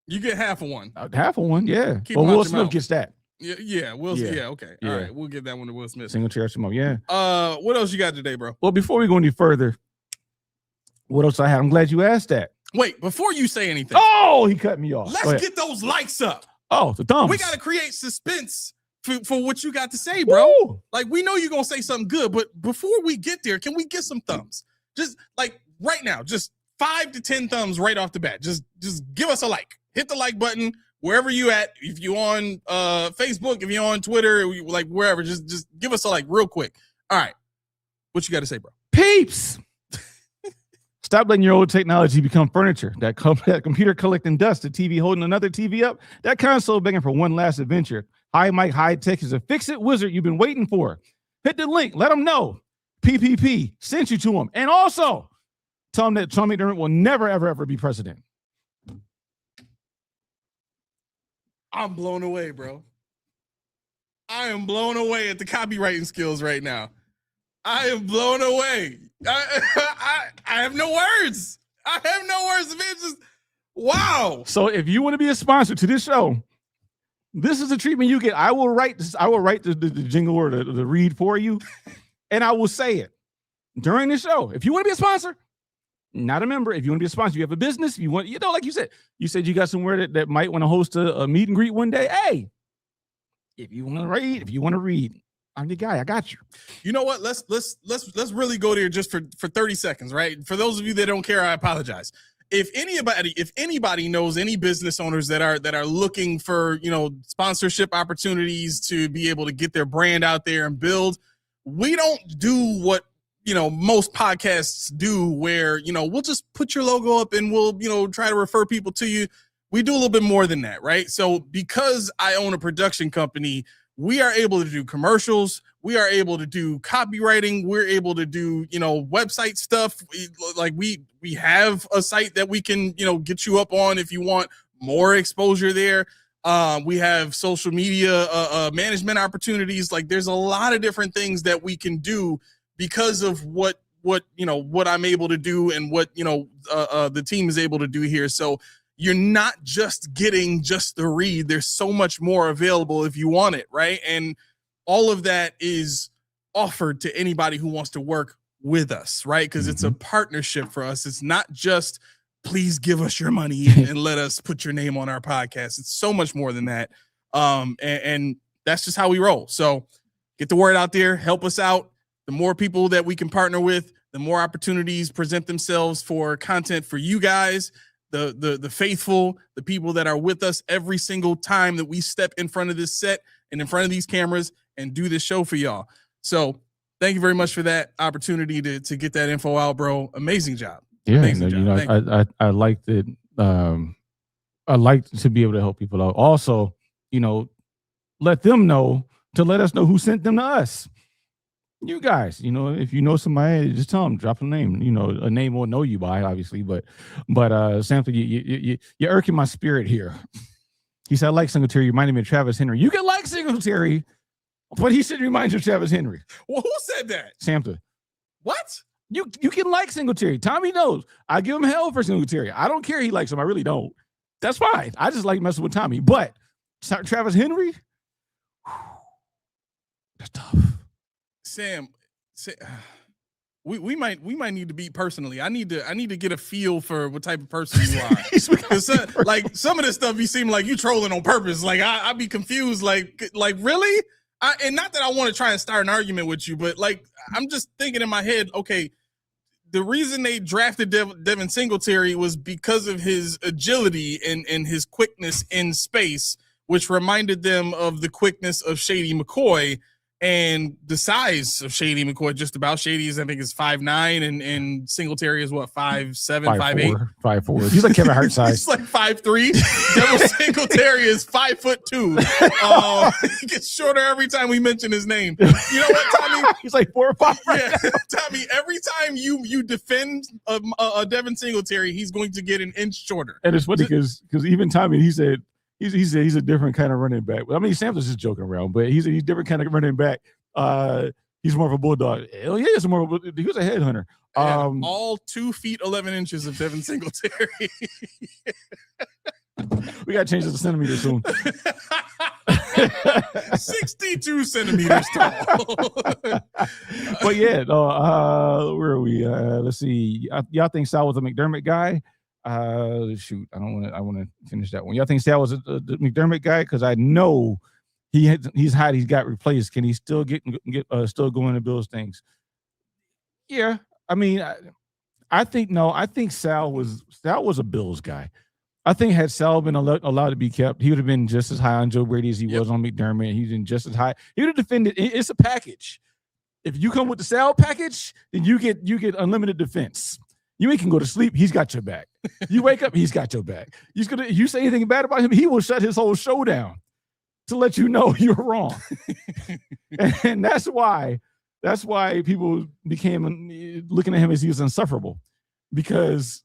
You get half of one. Half of one, yeah. Keep Will Smith gets that. Yeah, okay. Yeah. All right, we'll get that one to Will Smith. Singletary, yeah. What else you got today, bro? Well, before we go any further, what else I have? I'm glad you asked that. Wait, before you say anything. Oh, he cut me off. Let's get those likes up. Oh, the thumbs. We got to create suspense for what you got to say, bro. Woo! Like, we know you're going to say something good, but before we get there, can we get some thumbs? Just like right now, just 5 to 10 thumbs right off the bat. Just give us a like. Hit the like button. Wherever you at, if you on Facebook, if you're on Twitter, like wherever, just give us a like real quick. All right. What you got to say, bro? Peeps. Stop letting your old technology become furniture. That computer collecting dust, the TV holding another TV up, that console begging for one last adventure. Hi, Mike High Tech is a fix-it wizard you've been waiting for. Hit the link. Let them know. PPP sent you to them. And also, tell them that Tom McDermott will never, ever, ever be president. I'm blown away, bro. I am blown away at the copywriting skills right now. I am blown away. I have no words. I have no words. It's just, wow. So if you want to be a sponsor to this show, this is the treatment you get. I will write this. I will write the jingle or the read for you, and I will say it during the show. If you want to be a sponsor, not a member. If you want to be a sponsor, you have a business. You want, like you said you got somewhere that might want to host a meet and greet one day. Hey, if you want to read, I'm your guy. I got you. You know what? Let's really go there just for 30 seconds, right? For those of you that don't care, I apologize. If anybody knows any business owners that are looking for, sponsorship opportunities to be able to get their brand out there and build, we don't do what most podcasts do where, we'll just put your logo up and we'll, try to refer people to you. We do a little bit more than that, right? So because I own a production company, we are able to do commercials. We are able to do copywriting. We're able to do, website stuff. Like we have a site that we can, get you up on if you want more exposure there. We have social media management opportunities. Like there's a lot of different things that we can do because of what I'm able to do and what, the team is able to do here. So you're not just getting just the read. There's so much more available if you want it, right? And all of that is offered to anybody who wants to work with us, right? Because it's a partnership for us. It's not just please give us your money and let us put your name on our podcast. It's so much more than that. And that's just how we roll. So get the word out there, help us out. The more people that we can partner with, the more opportunities present themselves for content for you guys, the faithful, the people that are with us every single time that we step in front of this set and in front of these cameras and do this show for y'all. So thank you very much for that opportunity to get that info out, bro. Amazing job. Yeah, Amazing job. I like that. I like to be able to help people out. Also, let them know to let us know who sent them to us. You guys, if you know somebody, just tell them, drop a name. A name we'll know you by, obviously, but Samson, you're irking my spirit here. He said, I like Singletary. You reminded me of Travis Henry. You can like Singletary, but he should remind you of Travis Henry. Well, who said that? Samson. What? You can like Singletary. Tommy knows. I give him hell for Singletary. I don't care he likes him. I really don't. That's fine. I just like messing with Tommy. But Travis Henry, that's tough. Sam, we might need to meet personally. I need to get a feel for what type of person you are. Like some of this stuff, you seem like you trolling on purpose. Like I be confused. Like really? And not that I want to try and start an argument with you, but like I'm just thinking in my head. Okay, the reason they drafted Devin Singletary was because of his agility and his quickness in space, which reminded them of the quickness of Shady McCoy. And the size of Shady McCoy, just about. Shady is, I think, is 5'9", and Singletary is what, 5'7", 5'8", 5'4". He's like Kevin Hart size. He's like 5'3". Devin Singletary is 5'2". He gets shorter every time we mention his name. You know what, Tommy? He's like 4 or 5. Yeah, Tommy. Every time you defend a Devin Singletary, he's going to get an inch shorter. And it's funny because even Tommy, he said. He's a different kind of running back. I mean, Sam's just joking around, but he's a different kind of running back. He's more of a bulldog. Hell yeah, he was a headhunter. All 2 feet 11 inches of Devin Singletary. We got to change this to centimeters soon. 62 centimeters tall. But yeah, where are we? Let's see. Y'all think Sal was a McDermott guy? Shoot, I want to finish that one. Y'all think Sal was the McDermott guy? Because I know he's hot. He's got replaced. Can he still still go in and build things? Yeah, I mean, I think no. I think Sal was a Bills guy. I think had Sal been allowed to be kept, he would have been just as high on Joe Brady as he was on McDermott. He's been just as high. He would have defended. It's a package. If you come with the Sal package, then you get unlimited defense. You can go to sleep, he's got your back. You wake up, he's got your back. You say anything bad about him, he will shut his whole show down to let you know you're wrong. And that's why people became looking at him as he was insufferable. Because,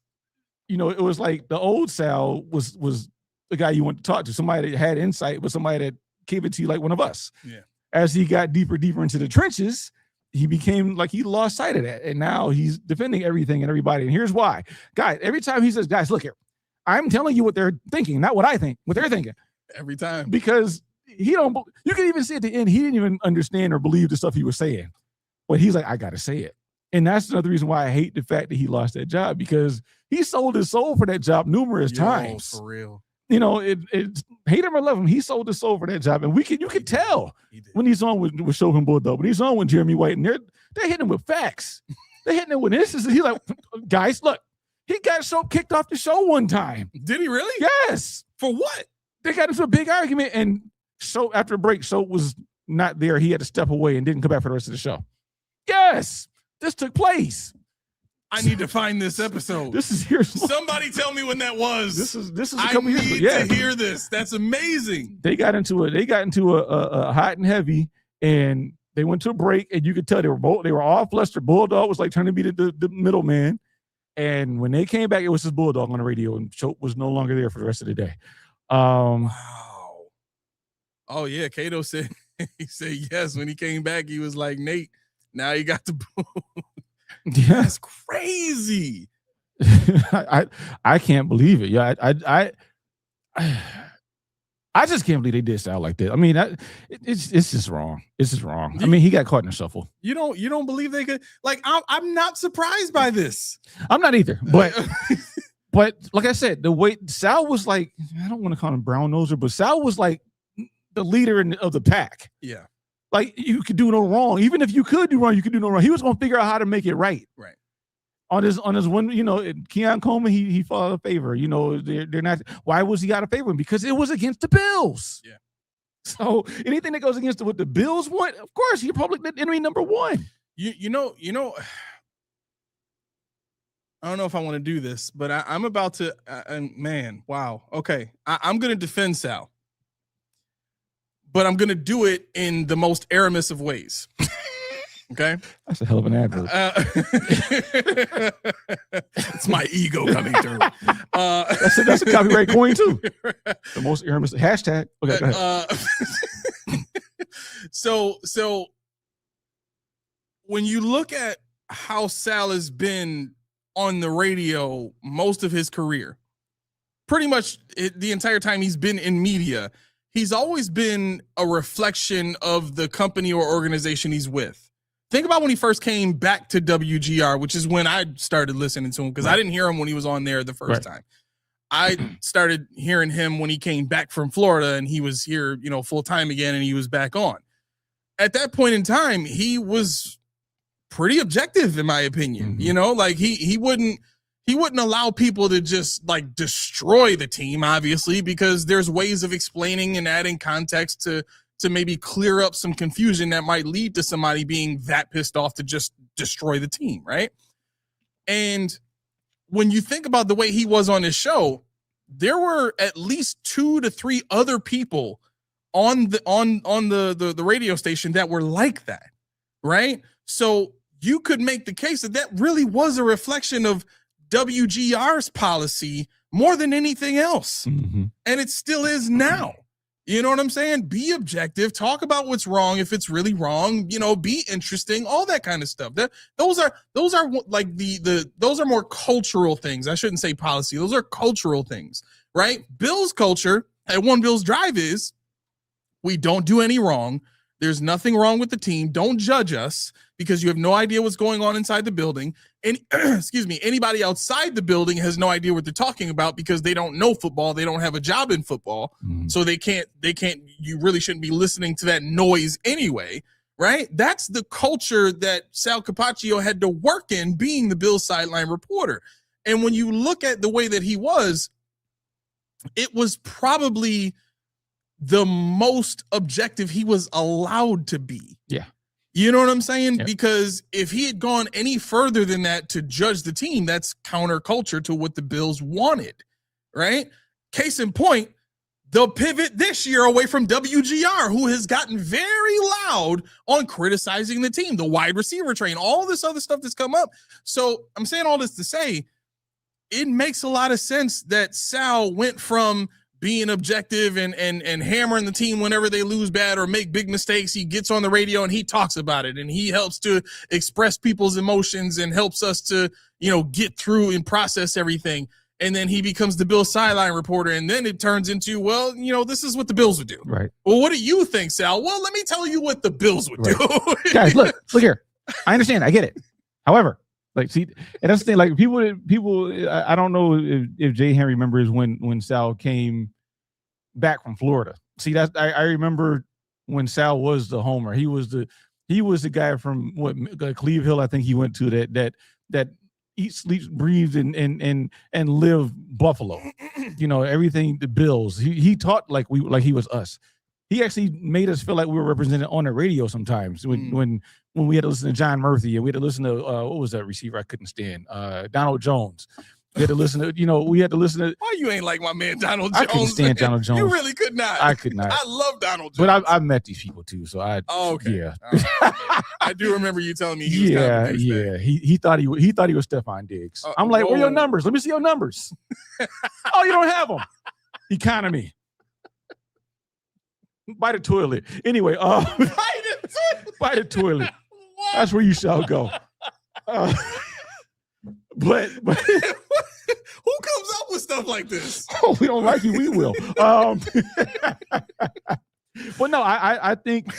it was like the old Sal was the guy you want to talk to, somebody that had insight, but somebody that gave it to you like one of us. Yeah. As he got deeper into the trenches, he became like he lost sight of that. And now he's defending everything and everybody. And here's why. Guys, every time he says, guys, look here, I'm telling you what they're thinking, not what I think, what they're thinking. Every time. Because you can even see at the end, he didn't even understand or believe the stuff he was saying. But he's like, I got to say it. And that's another reason why I hate the fact that he lost that job, because he sold his soul for that job numerous times. For real. It hate him or love him, he sold his soul for that job, and you could tell when he's on with Chauvin Bulldog, when he's on with Jeremy White, and they're hitting him with facts. They're hitting him with this. He's like, guys, look, he got kicked off the show one time. Did he really? Yes. For what? They got into a big argument, and after a break, Soap was not there. He had to step away and didn't come back for the rest of the show. Yes, this took place. I need to find this episode. This is here. Somebody tell me when that was. This is a couple years ago. I need to hear this. That's amazing. They got into a hot and heavy, and they went to a break, and you could tell they were all flustered. Bulldog was like trying to be the middleman, and when they came back, it was his Bulldog on the radio, and Choke was no longer there for the rest of the day. Wow. Oh yeah, Kato said he said yes when he came back. He was like, Nate, now you got the boo. Yeah. That's crazy. I can't believe it. Yeah, I just can't believe they did Sal like that. I mean, it's just wrong. It's just wrong. I mean, he got caught in a shuffle. You don't believe they could? Like, I'm not surprised by this. I'm not either. But but like I said, the way Sal was like, I don't want to call him brown noser, but Sal was like the leader of the pack. Yeah. Like, you could do no wrong. Even if you could do wrong, you could do no wrong. He was going to figure out how to make it right. Right. On his one, Keon Coleman, he fought out of favor. They're not. Why was he out of favor? Because it was against the Bills. Yeah. So anything that goes against what the Bills want, of course, you're public enemy number one. You know. I don't know if I want to do this, but I'm about to. Man, wow. Okay, I'm going to defend Sal, but I'm going to do it in the most Aramis of ways. Okay, that's a hell of an adverb. It's my ego coming through. That's a copyright coin too. The most Aramis hashtag. Okay, go ahead. So when you look at how Sal has been on the radio most of his career, pretty much the entire time he's been in media, he's always been a reflection of the company or organization he's with. Think about when he first came back to WGR, which is when I started listening to him, because I didn't hear him when he was on there the first time. I started hearing him when he came back from Florida and he was here, full time again, and he was back on. At that point in time, he was pretty objective, in my opinion. Like he wouldn't allow people to just like destroy the team, obviously, because there's ways of explaining and adding context to maybe clear up some confusion that might lead to somebody being that pissed off to just destroy the team, right? And when you think about the way he was on his show, there were at least 2 to 3 other people on the radio station that were like that, right? So you could make the case that really was a reflection of WGR's policy more than anything else. Mm-hmm. And it still is now. You know what I'm saying? Be objective. Talk about what's wrong if it's really wrong. Be interesting. All that kind of stuff. Those are like those are more cultural things. I shouldn't say policy. Those are cultural things, right? Bills culture at One Bills Drive is we don't do any wrong. There's nothing wrong with the team. Don't judge us because you have no idea what's going on inside the building. And anybody outside the building has no idea what they're talking about because they don't know football. They don't have a job in football. So they can't, you really shouldn't be listening to that noise anyway, right? That's the culture that Sal Capaccio had to work in being the Bills sideline reporter. And when you look at the way that he was, it was probably the most objective he was allowed to be. Yeah. You know what I'm saying? Yep. Because if he had gone any further than that to judge the team, that's counterculture to what the Bills wanted, right? Case in point, they'll pivot this year away from WGR, who has gotten very loud on criticizing the team, the wide receiver train, all this other stuff that's come up. So I'm saying all this to say, it makes a lot of sense that Sal went from being objective and hammering the team whenever they lose bad or make big mistakes. He gets on the radio and he talks about it and he helps to express people's emotions and helps us to, get through and process everything. And then he becomes the Bills sideline reporter. And then it turns into, this is what the Bills would do. Right. Well, what do you think, Sal? Well, let me tell you what the Bills would do. Guys, look here. I understand. I get it. However, see, and that's the thing. Like people. I don't know if Jay Henry remembers when Sal came back from Florida. See, I remember when Sal was the homer. He was the guy from Cleve Hill. I think he went to that eats, sleeps, breathes, and live Buffalo. Everything the Bills. He taught like he was us. He actually made us feel like we were represented on the radio sometimes when we had to listen to John Murphy and we had to listen to what was that receiver I couldn't stand? Donald Jones. We had to listen to, Why you ain't like my man Donald Jones? I couldn't stand Donald Jones. You really could not. I could not. I love Donald Jones. But I've met these people too, so okay. Yeah. I do remember you telling me he was He thought he was Stephon Diggs. I'm like, where are your numbers? Let me see your numbers. Oh, you don't have them. Economy. By the toilet. Anyway, by the toilet. That's where you shall go. But who comes up with stuff stuff like this. Oh, we don't like you. We will. But no, I think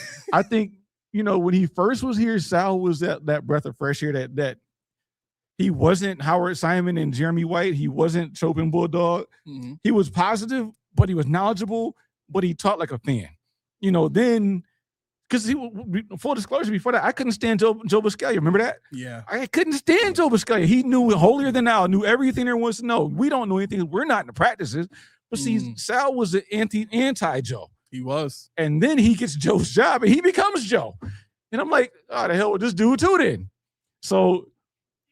when he first was here, Sal was that breath of fresh air that he wasn't Howard Simon and Jeremy White. He wasn't Chopin Bulldog. Mm-hmm. He was positive, but he was knowledgeable, but he taught like a fan. Then because full disclosure, before that, I couldn't stand Joe Buscaglia. Remember that? Yeah. I couldn't stand Joe Buscaglia. He knew holier than thou, knew everything there was to know. We don't know anything. We're not in the practices. But see, Sal was the anti-Joe. He was. And then he gets Joe's job and he becomes Joe. And I'm like, oh, the hell with this dude too then. So,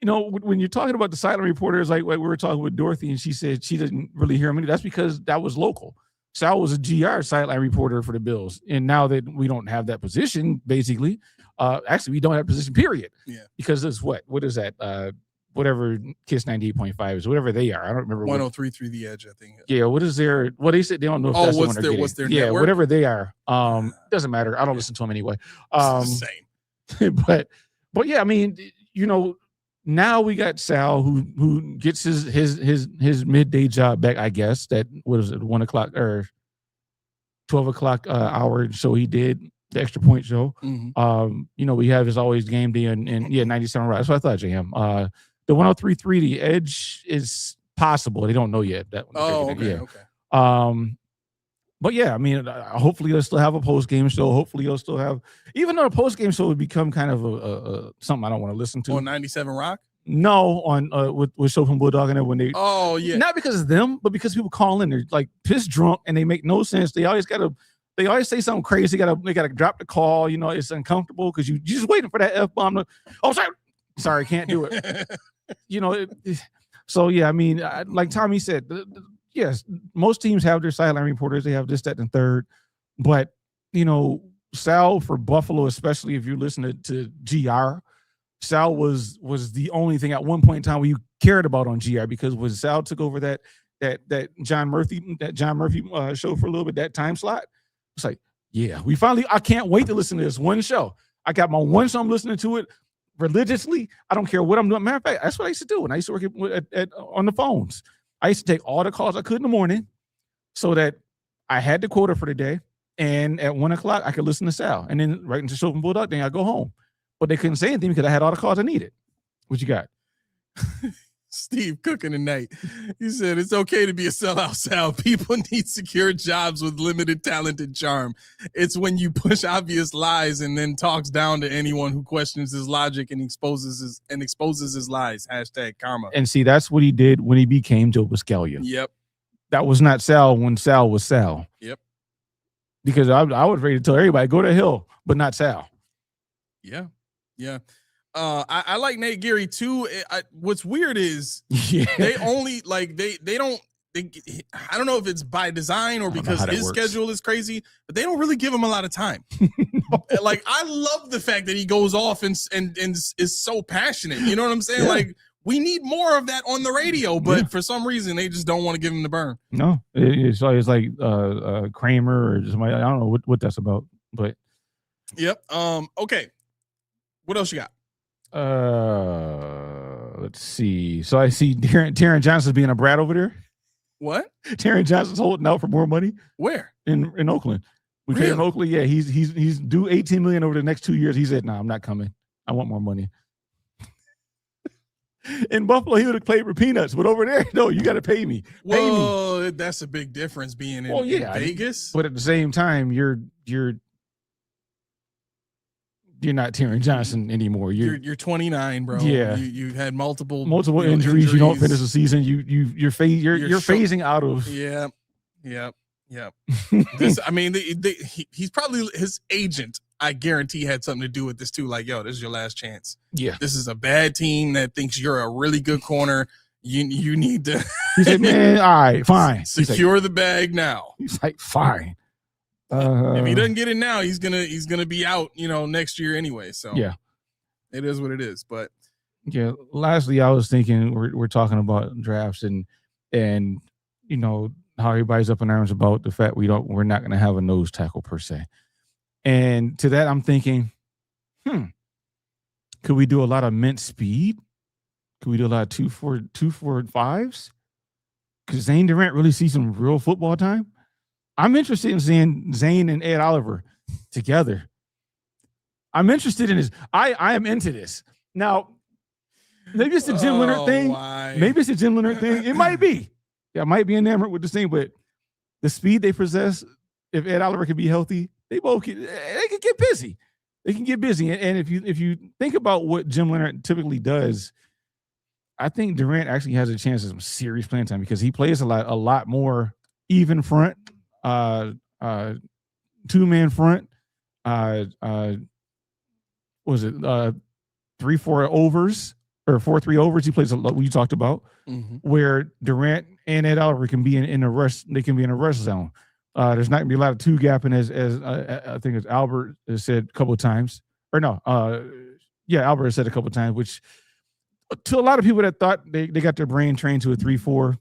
when you're talking about the silent reporters, like we were talking with Dorothy and she said she didn't really hear him. That's because that was local. Sal was a GR sideline reporter for the Bills. And now that we don't have that position, basically, actually we don't have position, period. Yeah. Because it's what is that? Whatever Kiss 98.5 is, whatever they are. I don't remember. 103.3 The Edge, I think. Yeah, what is their, they said they don't know if that's what's the one what's their yeah, network? whatever they are. Doesn't matter. I don't listen to them anyway. Same. But yeah, I mean, now we got Sal who gets his midday job back, I guess. That was it, 1 o'clock or 12 o'clock hour show he did, the extra point show. Mm-hmm. We have his always game day and 97 right. That's what I thought, JM. The 103.3 The Edge is possible. They don't know yet. That one. Oh, okay. Yeah. Okay. But yeah, I mean, hopefully they'll still have a post game show. Hopefully they'll still have, even though the post game show would become kind of a something I don't want to listen to. On 97 Rock? No, on with Chopin Bulldog and when they. Oh yeah. Not because of them, but because people call in. They're like pissed drunk and they make no sense. They always say something crazy. They gotta drop the call. It's uncomfortable because you're just waiting for that F-bomb. Sorry, can't do it. So yeah, I mean, like Tommy said, yes, most teams have their sideline reporters. They have this, that, and third. But Sal for Buffalo, especially if you listen to GR, Sal was the only thing at one point in time where you cared about on GR, because when Sal took over that John Murphy show for a little bit, that time slot, it's like, yeah, I can't wait to listen to this one show. I got my one show, I'm listening to it religiously. I don't care what I'm doing. Matter of fact, that's what I used to do when I used to work on the phones. I used to take all the calls I could in the morning so that I had the quota for the day. And at 1 o'clock, I could listen to Sal. And then right into Chopin Bulldog, then I go home. But they couldn't say anything because I had all the calls I needed. What you got? Steve cooking tonight. He said, it's okay to be a sellout, Sal. People need secure jobs with limited talent and charm. It's when you push obvious lies and then talks down to anyone who questions his logic and exposes his lies. # karma. And see, that's what he did when he became Joe Buscaglia. Yep. That was not Sal when Sal was Sal. Yep. Because I was ready to tell everybody, go to hell, but not Sal. Yeah. Yeah. I like Nate Geary too. What's weird is they only they don't. I don't know if it's by design or because his schedule is crazy, but they don't really give him a lot of time. Like, I love the fact that he goes off and is so passionate. You know what I'm saying? Yeah. Like, we need more of that on the radio, but for some reason they just don't want to give him the burn. No, it's like Kramer or somebody. I don't know what that's about, but yep. Okay, what else you got? Let's see. So I see Taron Johnson's being a brat over there. What? Taron Johnson's holding out for more money. Where? In Oakland. We really? In Oakland. Yeah, he's due $18 million over the next 2 years. He said, "No, I'm not coming. I want more money." In Buffalo, he would have played for peanuts, but over there, no, you got to pay me. Well, that's a big difference being in Vegas. But at the same time, you're not Taron Johnson anymore. You're 29, bro. Yeah, you had multiple injuries. You don't finish the season. You're phasing out of. Yep. This, I mean, he's probably, his agent, I guarantee, had something to do with this too. Like, yo, this is your last chance. Yeah, this is a bad team that thinks you're a really good corner. You need to. He said, "Man, all right, fine. Secure the bag now." He's like, "Fine." If he doesn't get it now, he's gonna be out, next year anyway. So yeah, it is what it is. But yeah, lastly, I was thinking we're talking about drafts and how everybody's up in arms about the fact we're not gonna have a nose tackle per se. And to that, I'm thinking, could we do a lot of mint speed? Could we do a lot of 2.45s? could Zane Durant really see some real football time? I'm interested in seeing Zane and Ed Oliver together. I'm interested in this. I am into this. Now, maybe it's the Jim Leonard thing. Why? Maybe it's the Jim Leonard thing. It might be. Yeah, I might be enamored with this thing, but the speed they possess, if Ed Oliver can be healthy, they can get busy. They can get busy. And if you think about what Jim Leonard typically does, I think Durant actually has a chance of some serious playing time because he plays a lot more even front, two-man front. Was it 3-4 overs or 4-3 overs? He plays a lot. We talked about where Durant and Ed Oliver can be in a rush. They can be in a rush zone. There's not gonna be a lot of two gapping as I think as Albert has said a couple of times. Or no, Albert has said a couple of times, which to a lot of people that thought they got their brain trained to a 3-4,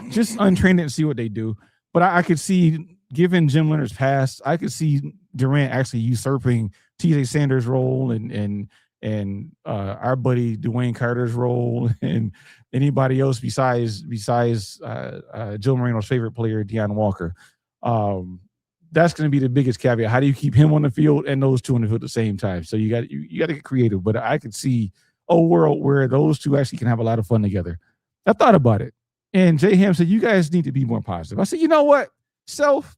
just untrained it and see what they do. But I could see, given Jim Leonard's pass, I could see Durant actually usurping TJ Sanders' role and our buddy Dwayne Carter's role and anybody else besides Joe Marino's favorite player, Deion Walker. That's going to be the biggest caveat. How do you keep him on the field and those two on the field at the same time? So you got to get creative. But I could see a world where those two actually can have a lot of fun together. I thought about it, and Jay Ham said, "You guys need to be more positive." I said, "You know what, Self?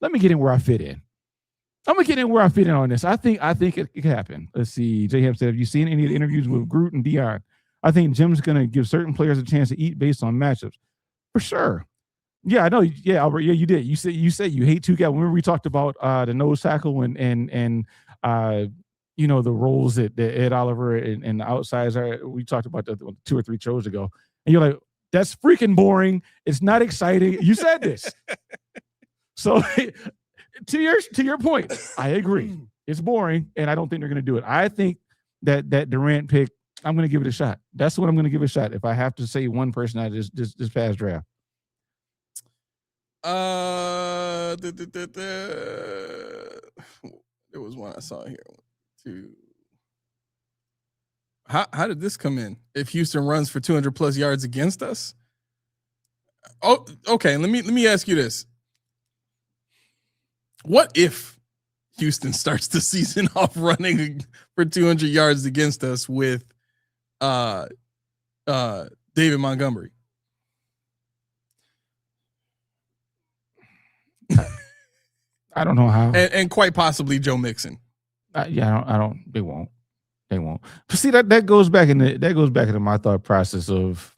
Let me get in where I fit in. I'm gonna get in where I fit in on this. I think it can happen." Let's see. J. Ham said, "Have you seen any of the interviews with Groot and Deion? I think Jim's gonna give certain players a chance to eat based on matchups, for sure." Yeah, I know. Yeah, Albert. Yeah, you did. You said you hate two guys. Remember we talked about the nose tackle and the roles that Ed Oliver and the outsides are. We talked about that 2 or 3 shows ago, and you're like, "That's freaking boring. It's not exciting." You said this. So to your point, I agree. It's boring, and I don't think they're going to do it. I think that Durant pick, I'm going to give it a shot. That's what I'm going to give it a shot. If I have to say one person out of this past draft. There was one I saw here. 2. How did this come in? If Houston runs for 200 plus yards against us? Oh, okay. Let me ask you this. What if Houston starts the season off running for 200 yards against us with David Montgomery? I don't know how. And quite possibly Joe Mixon. I don't. They won't. But see, that goes back into my thought process of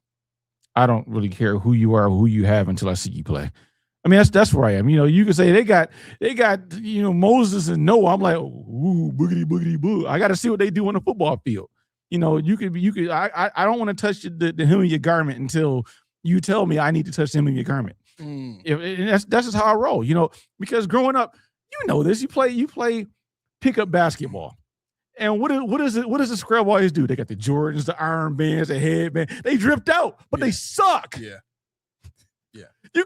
I don't really care who you are, or who you have until I see you play. I mean, that's where I am. You can say they got Moses and Noah. I'm like, ooh, boogity boogity boo. I got to see what they do on the football field. You could. I don't want to touch the hem of your garment until you tell me I need to touch the hem of your garment. That's just how I roll. Because growing up, this. You play pickup basketball. And what does the scrub always do? They got the Jordans, the armbands, the headband. They dripped out, but they suck. Yeah. You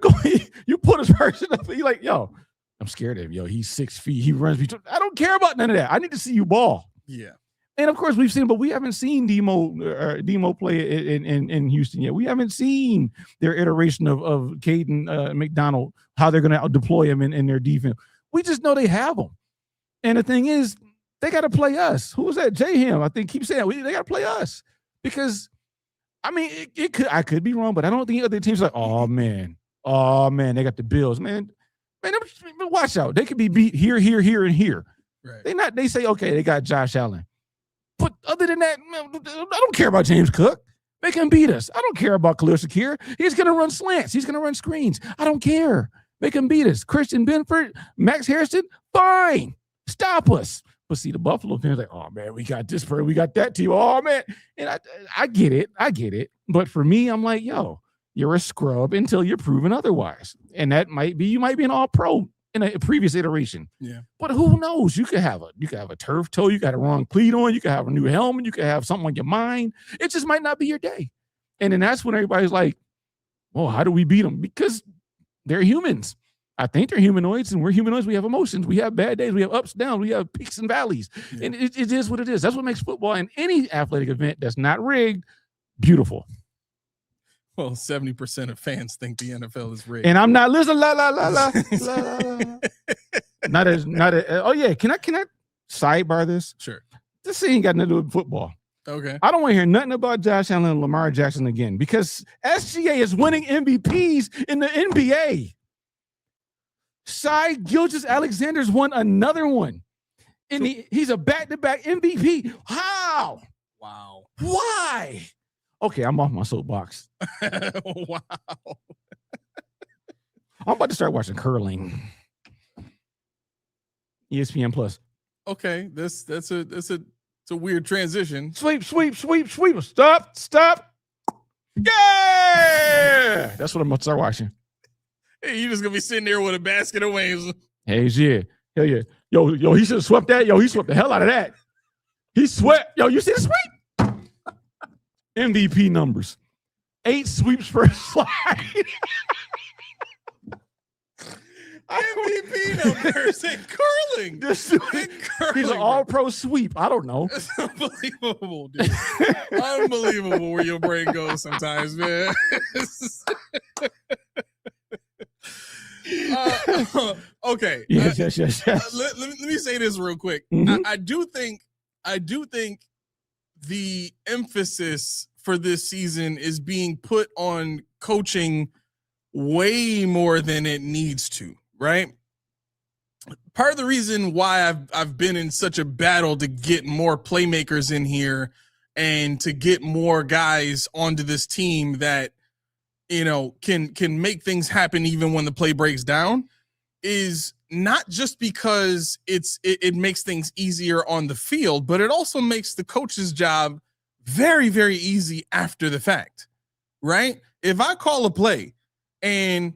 put this person up, you're like, yo, I'm scared of him. Yo, he's 6 feet. He runs between. I don't care about none of that. I need to see you ball. Yeah. And of course we've seen, but we haven't seen Demo play in Houston yet. We haven't seen their iteration of Caden McDonald, how they're going to deploy him in their defense. We just know they have them. And the thing is, they got to play us. Who was that? J. Ham, I think, keeps saying they got to play us because, I mean, I could be wrong, but I don't think other teams are like, oh man, they got the Bills, man, watch out. They could be beat here, and here. Right. They say, okay, they got Josh Allen. But other than that, man, I don't care about James Cook. Make him beat us. I don't care about Khalil Shakir. He's going to run slants. He's going to run screens. I don't care. Make him beat us. Christian Benford, Max Harrison, fine. Stop us. But see, the Buffalo fans like, oh, man, we got this person. We got that team. Oh, man. And I get it. But for me, I'm like, yo, you're a scrub until you're proven otherwise. And that you might be an all-pro in a previous iteration. Yeah. But who knows? You could have a turf toe. You got a wrong cleat on. You could have a new helmet. You could have something on your mind. It just might not be your day. And then that's when everybody's like, well, how do we beat them? Because they're humans. I think they're humanoids, and we're humanoids. We have emotions. We have bad days. We have ups, downs. We have peaks and valleys. Yeah. And it is what it is. That's what makes football and any athletic event that's not rigged beautiful. Well, 70% of fans think the NFL is rigged. And I'm not listening. La la la la la la. Not as. Oh yeah. Can I sidebar this? Sure. This ain't got nothing to do with football. Okay. I don't want to hear nothing about Josh Allen and Lamar Jackson again because SGA is winning MVPs in the NBA. Shai Gilgeous-Alexander's won another one. And he's a back-to-back MVP. How? Wow. Why? Okay, I'm off my soapbox. Wow. I'm about to start watching curling. ESPN Plus. Okay, that's a weird transition. Sweep. Stop. Yeah! That's what I'm going to start watching. Hey, you're just going to be sitting there with a basket of wings. Hey, yeah. Hell yeah. Yo, he should have swept that. Yo, he swept the hell out of that. He swept. Yo, you see the sweep? MVP numbers. 8 sweeps per slide. MVP numbers in curling. He's an all-pro sweep. I don't know. It's unbelievable, dude. Unbelievable where your brain goes sometimes, man. Okay. Yes. Let me say this real quick. Mm-hmm. I do think the emphasis for this season is being put on coaching way more than it needs to, right? Part of the reason why I've been in such a battle to get more playmakers in here and to get more guys onto this team that, you know, can make things happen even when the play breaks down is not just because it makes things easier on the field, but it also makes the coach's job very, very easy after the fact, right? If I call a play and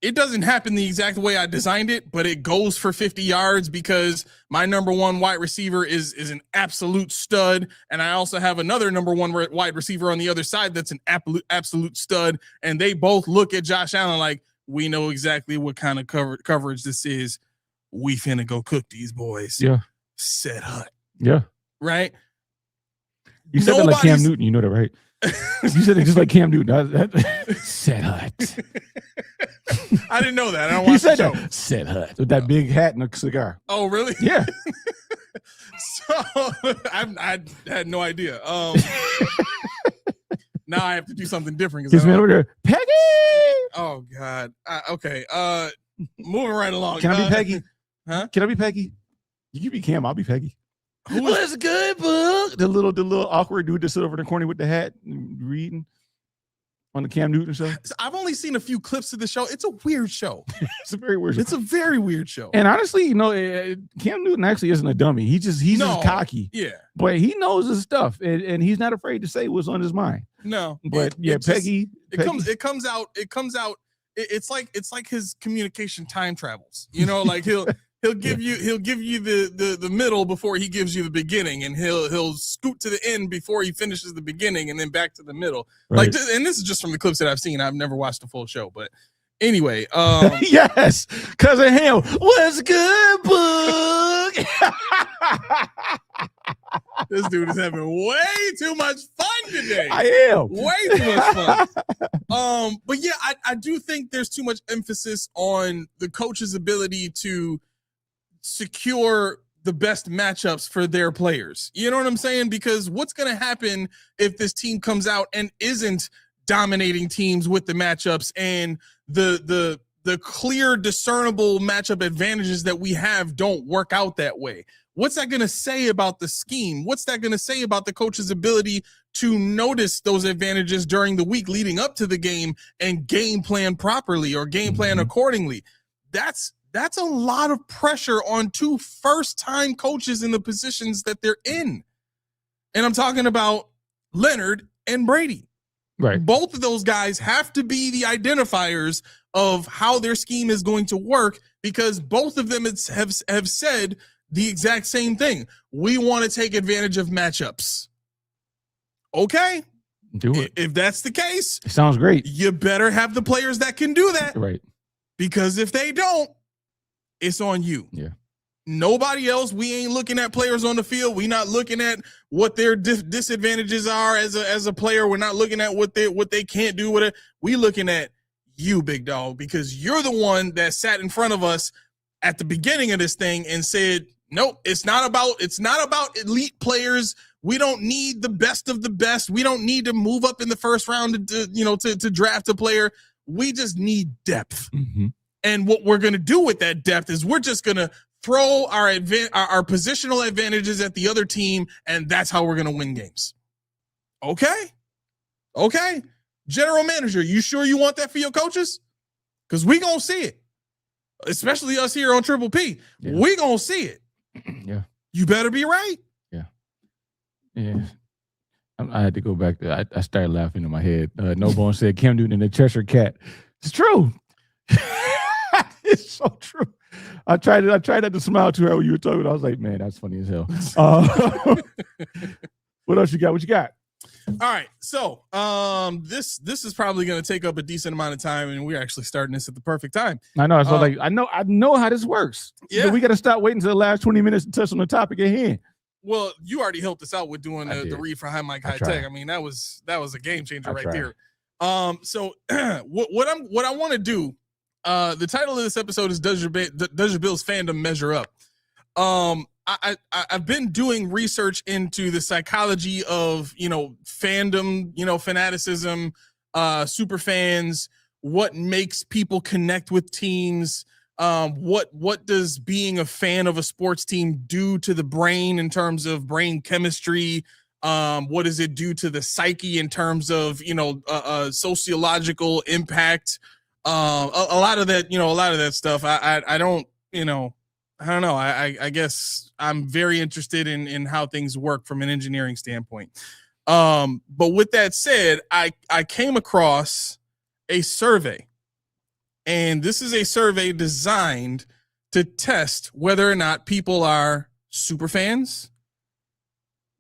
it doesn't happen the exact way I designed it, but it goes for 50 yards because my number one wide receiver is an absolute stud, and I also have another number one wide receiver on the other side that's an absolute stud, and they both look at Josh Allen like, we know exactly what kind of coverage this is. We finna go cook these boys. Yeah. Set hut. Yeah. Right? You said that like Cam Newton. You know that, right? You said it just like Cam Newton. Set hut. I didn't know that. I don't watch the show. That. Set hut with that big hat and a cigar. Oh, really? Yeah. So I had no idea. Now I have to do something different. He's over there. Peggy. Oh God. Okay. Moving right along. Can I be Peggy? Huh? Can I be Peggy? You can be Cam. I'll be Peggy. What's good, book? The little awkward dude that sit over in the corner with the hat reading on the Cam Newton show. I've only seen a few clips of the show. It's a weird show. It's a very weird show. It's a very weird show. And honestly, you know, Cam Newton actually isn't a dummy. He's just cocky. Yeah. But he knows his stuff, and he's not afraid to say what's on his mind. No. But Peggy. It comes out. It's like his communication time travels. You know, like he'll give you the middle before he gives you the beginning, and he'll scoot to the end before he finishes the beginning, and then back to the middle. Right. Like, and this is just from the clips that I've seen. I've never watched the full show, but anyway, yes, cousin Ham, what's good, book? This dude is having way too much fun today. I am way too much fun. But yeah, I do think there's too much emphasis on the coach's ability to secure the best matchups for their players. You know what I'm saying? Because what's going to happen if this team comes out and isn't dominating teams with the matchups and the clear discernible matchup advantages that we have don't work out that way? What's that going to say about the scheme? What's that going to say about the coach's ability to notice those advantages during the week leading up to the game and game plan properly or game plan accordingly? That's a lot of pressure on two first-time coaches in the positions that they're in. And I'm talking about Leonard and Brady. Right. Both of those guys have to be the identifiers of how their scheme is going to work, because both of them have said the exact same thing. We want to take advantage of matchups. Okay. Do it. If that's the case, it sounds great. You better have the players that can do that. Right. Because if they don't, it's on you. Yeah. Nobody else. We ain't looking at players on the field. We not looking at what their disadvantages are as a player. We're not looking at what they can't do with it. We looking at you, big dog, because you're the one that sat in front of us at the beginning of this thing and said, nope, it's not about elite players. We don't need the best of the best. We don't need to move up in the first round to draft a player. We just need depth. Mm-hmm. And what we're going to do with that depth is we're just going to throw our positional advantages at the other team, and that's how we're going to win games. Okay. General manager, you sure you want that for your coaches? Because we going to see it. Especially us here on Triple P. Yeah. We going to see it. Yeah. You better be right. Yeah. I had to go back there. I started laughing in my head. No Bone said Cam Newton and the Cheshire Cat. It's true. It's so true. I tried not to smile to her when you were talking. I was like, man, that's funny as hell. What else you got? What you got? All right. So this is probably going to take up a decent amount of time, and we're actually starting this at the perfect time. I know. So I know how this works. Yeah. So we got to stop waiting until the last 20 minutes to touch on the topic at hand. Well, you already helped us out with doing the read for High Mike High Tech. I mean, that was a game changer right there. So what I want to do, the title of this episode is Does Your Bills Fandom Measure Up? I've been doing research into the psychology of, fandom, fanaticism, super fans, what makes people connect with teams. What does being a fan of a sports team do to the brain in terms of brain chemistry? What does it do to the psyche in terms of, sociological impact? A lot of that stuff. I don't know. I guess I'm very interested in how things work from an engineering standpoint. But with that said, I came across a survey. And this is a survey designed to test whether or not people are super fans,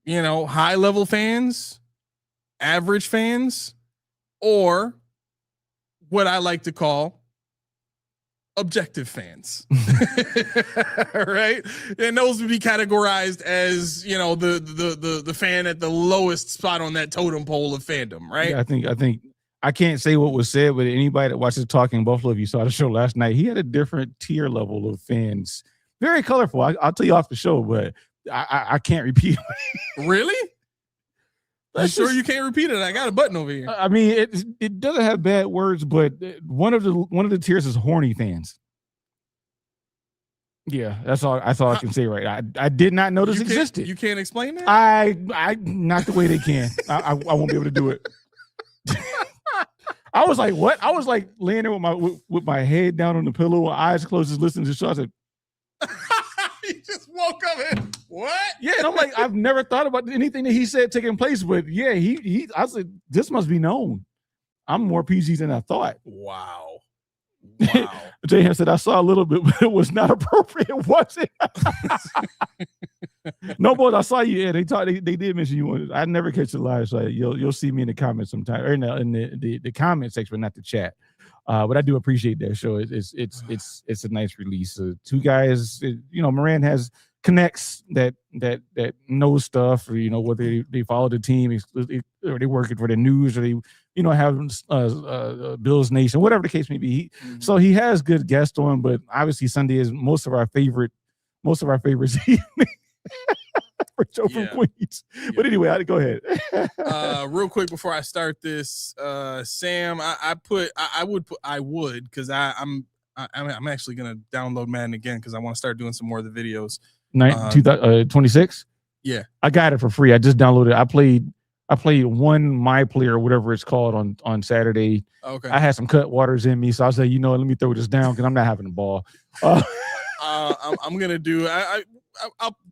high level fans, average fans, or what I like to call objective fans. Right? And those would be categorized as, the fan at the lowest spot on that totem pole of fandom, right? Yeah, I think I can't say what was said, but anybody that watches Talking Buffalo, if you saw the show last night, he had a different tier level of fans. Very colorful. I'll tell you off the show, but I can't repeat it. Really? You can't repeat it? I got a button over here. I mean, it doesn't have bad words, but one of the tiers is horny fans. Yeah, that's all I can say right. I did not know this existed. You can't explain that? I not the way they can. I won't be able to do it. I was like, what? I was like laying there with my head down on the pillow, eyes closed, just listening to the show. I said, he just woke up and what? Yeah, and I'm like, I've never thought about anything that he said taking place, but yeah, I said, this must be known. I'm more PG than I thought. Wow. J.M. said, I saw a little bit, but it was not appropriate, was it? No, boys, I saw you. Yeah, they did mention you. I never catch the live, so you'll see me in the comments sometime, or in the comment section, but not the chat. But I do appreciate that show. It's a nice release. Two guys, Moran has connects that know stuff, or whether they follow the team, or they working for the news, or they have Bills Nation, whatever the case may be. So he has good guests on, but obviously Sunday is most of our favorites for Joe from Queens. Yeah. But anyway, go ahead. Real quick before I start this, Sam, I would because I'm actually gonna download Madden again because I want to start doing some more of the videos. 26. Yeah, I got it for free. I just downloaded it. I played one My Player, or whatever it's called, on Saturday. Okay. I had some cut waters in me, so I was like, let me throw this down because I'm not having the ball. I'm gonna do. I'll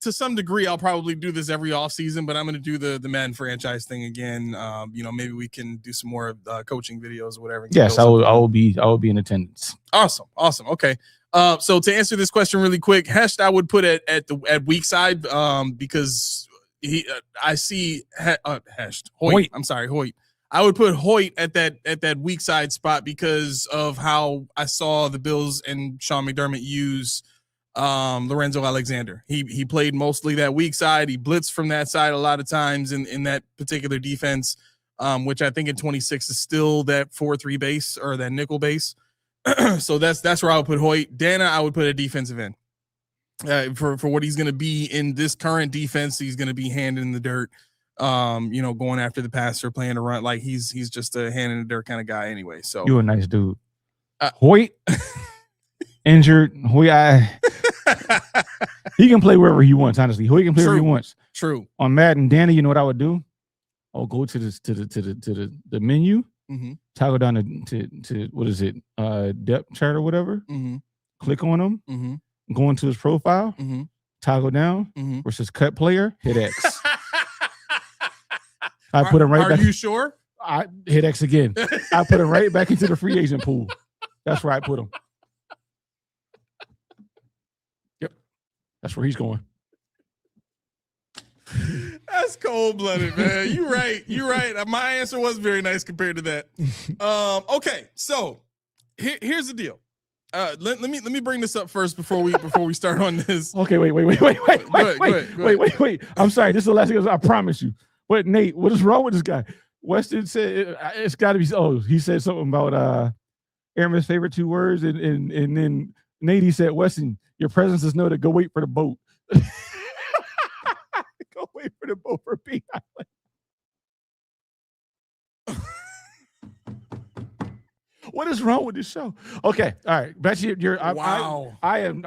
to some degree I'll probably do this every off season, but I'm gonna do the Madden franchise thing again. Maybe we can do some more coaching videos or whatever. Yes, I will be in attendance. Awesome. Okay. So to answer this question really quick, Hesht I would put it at weak side because I see Hoyt. I'm sorry, Hoyt. I would put Hoyt at that weak side spot because of how I saw the Bills and Sean McDermott use Lorenzo Alexander. He played mostly that weak side. He blitzed from that side a lot of times in that particular defense, which I think in 26 is still that 4-3 base or that nickel base. So that's where I would put Hoyt. Dana, I would put a defensive end. For what he's going to be in this current defense, he's going to be hand in the dirt, going after the passer, playing the run. Like he's just a hand in the dirt kind of guy anyway. So you're a nice dude. Hoyt injured. Hoyt, he can play wherever he wants. Honestly, Hoyt can play wherever he wants. True. On Madden, Danny, you know what I would do? I'll go to the menu, toggle down to what is it? Depth chart or whatever. Click on him. Go into his profile, toggle down, where it says cut player, hit X. I put him right back. Are you sure? I hit X again. I put him right back into the free agent pool. That's where I put him. Yep. That's where he's going. That's cold-blooded, man. You're right. My answer was very nice compared to that. Okay, so here's the deal. Let me bring this up first before we start on this. Okay, wait. I'm sorry. This is the last thing. I promise you. But Nate, what is wrong with this guy? Weston said it's got to be. Oh, he said something about Airman's favorite 2 words, and then Nate, he said, Weston, your presence is no to go wait for the boat. Go wait for the boat for Big Island. What is wrong with this show? Okay, all right. Betsy, wow. I've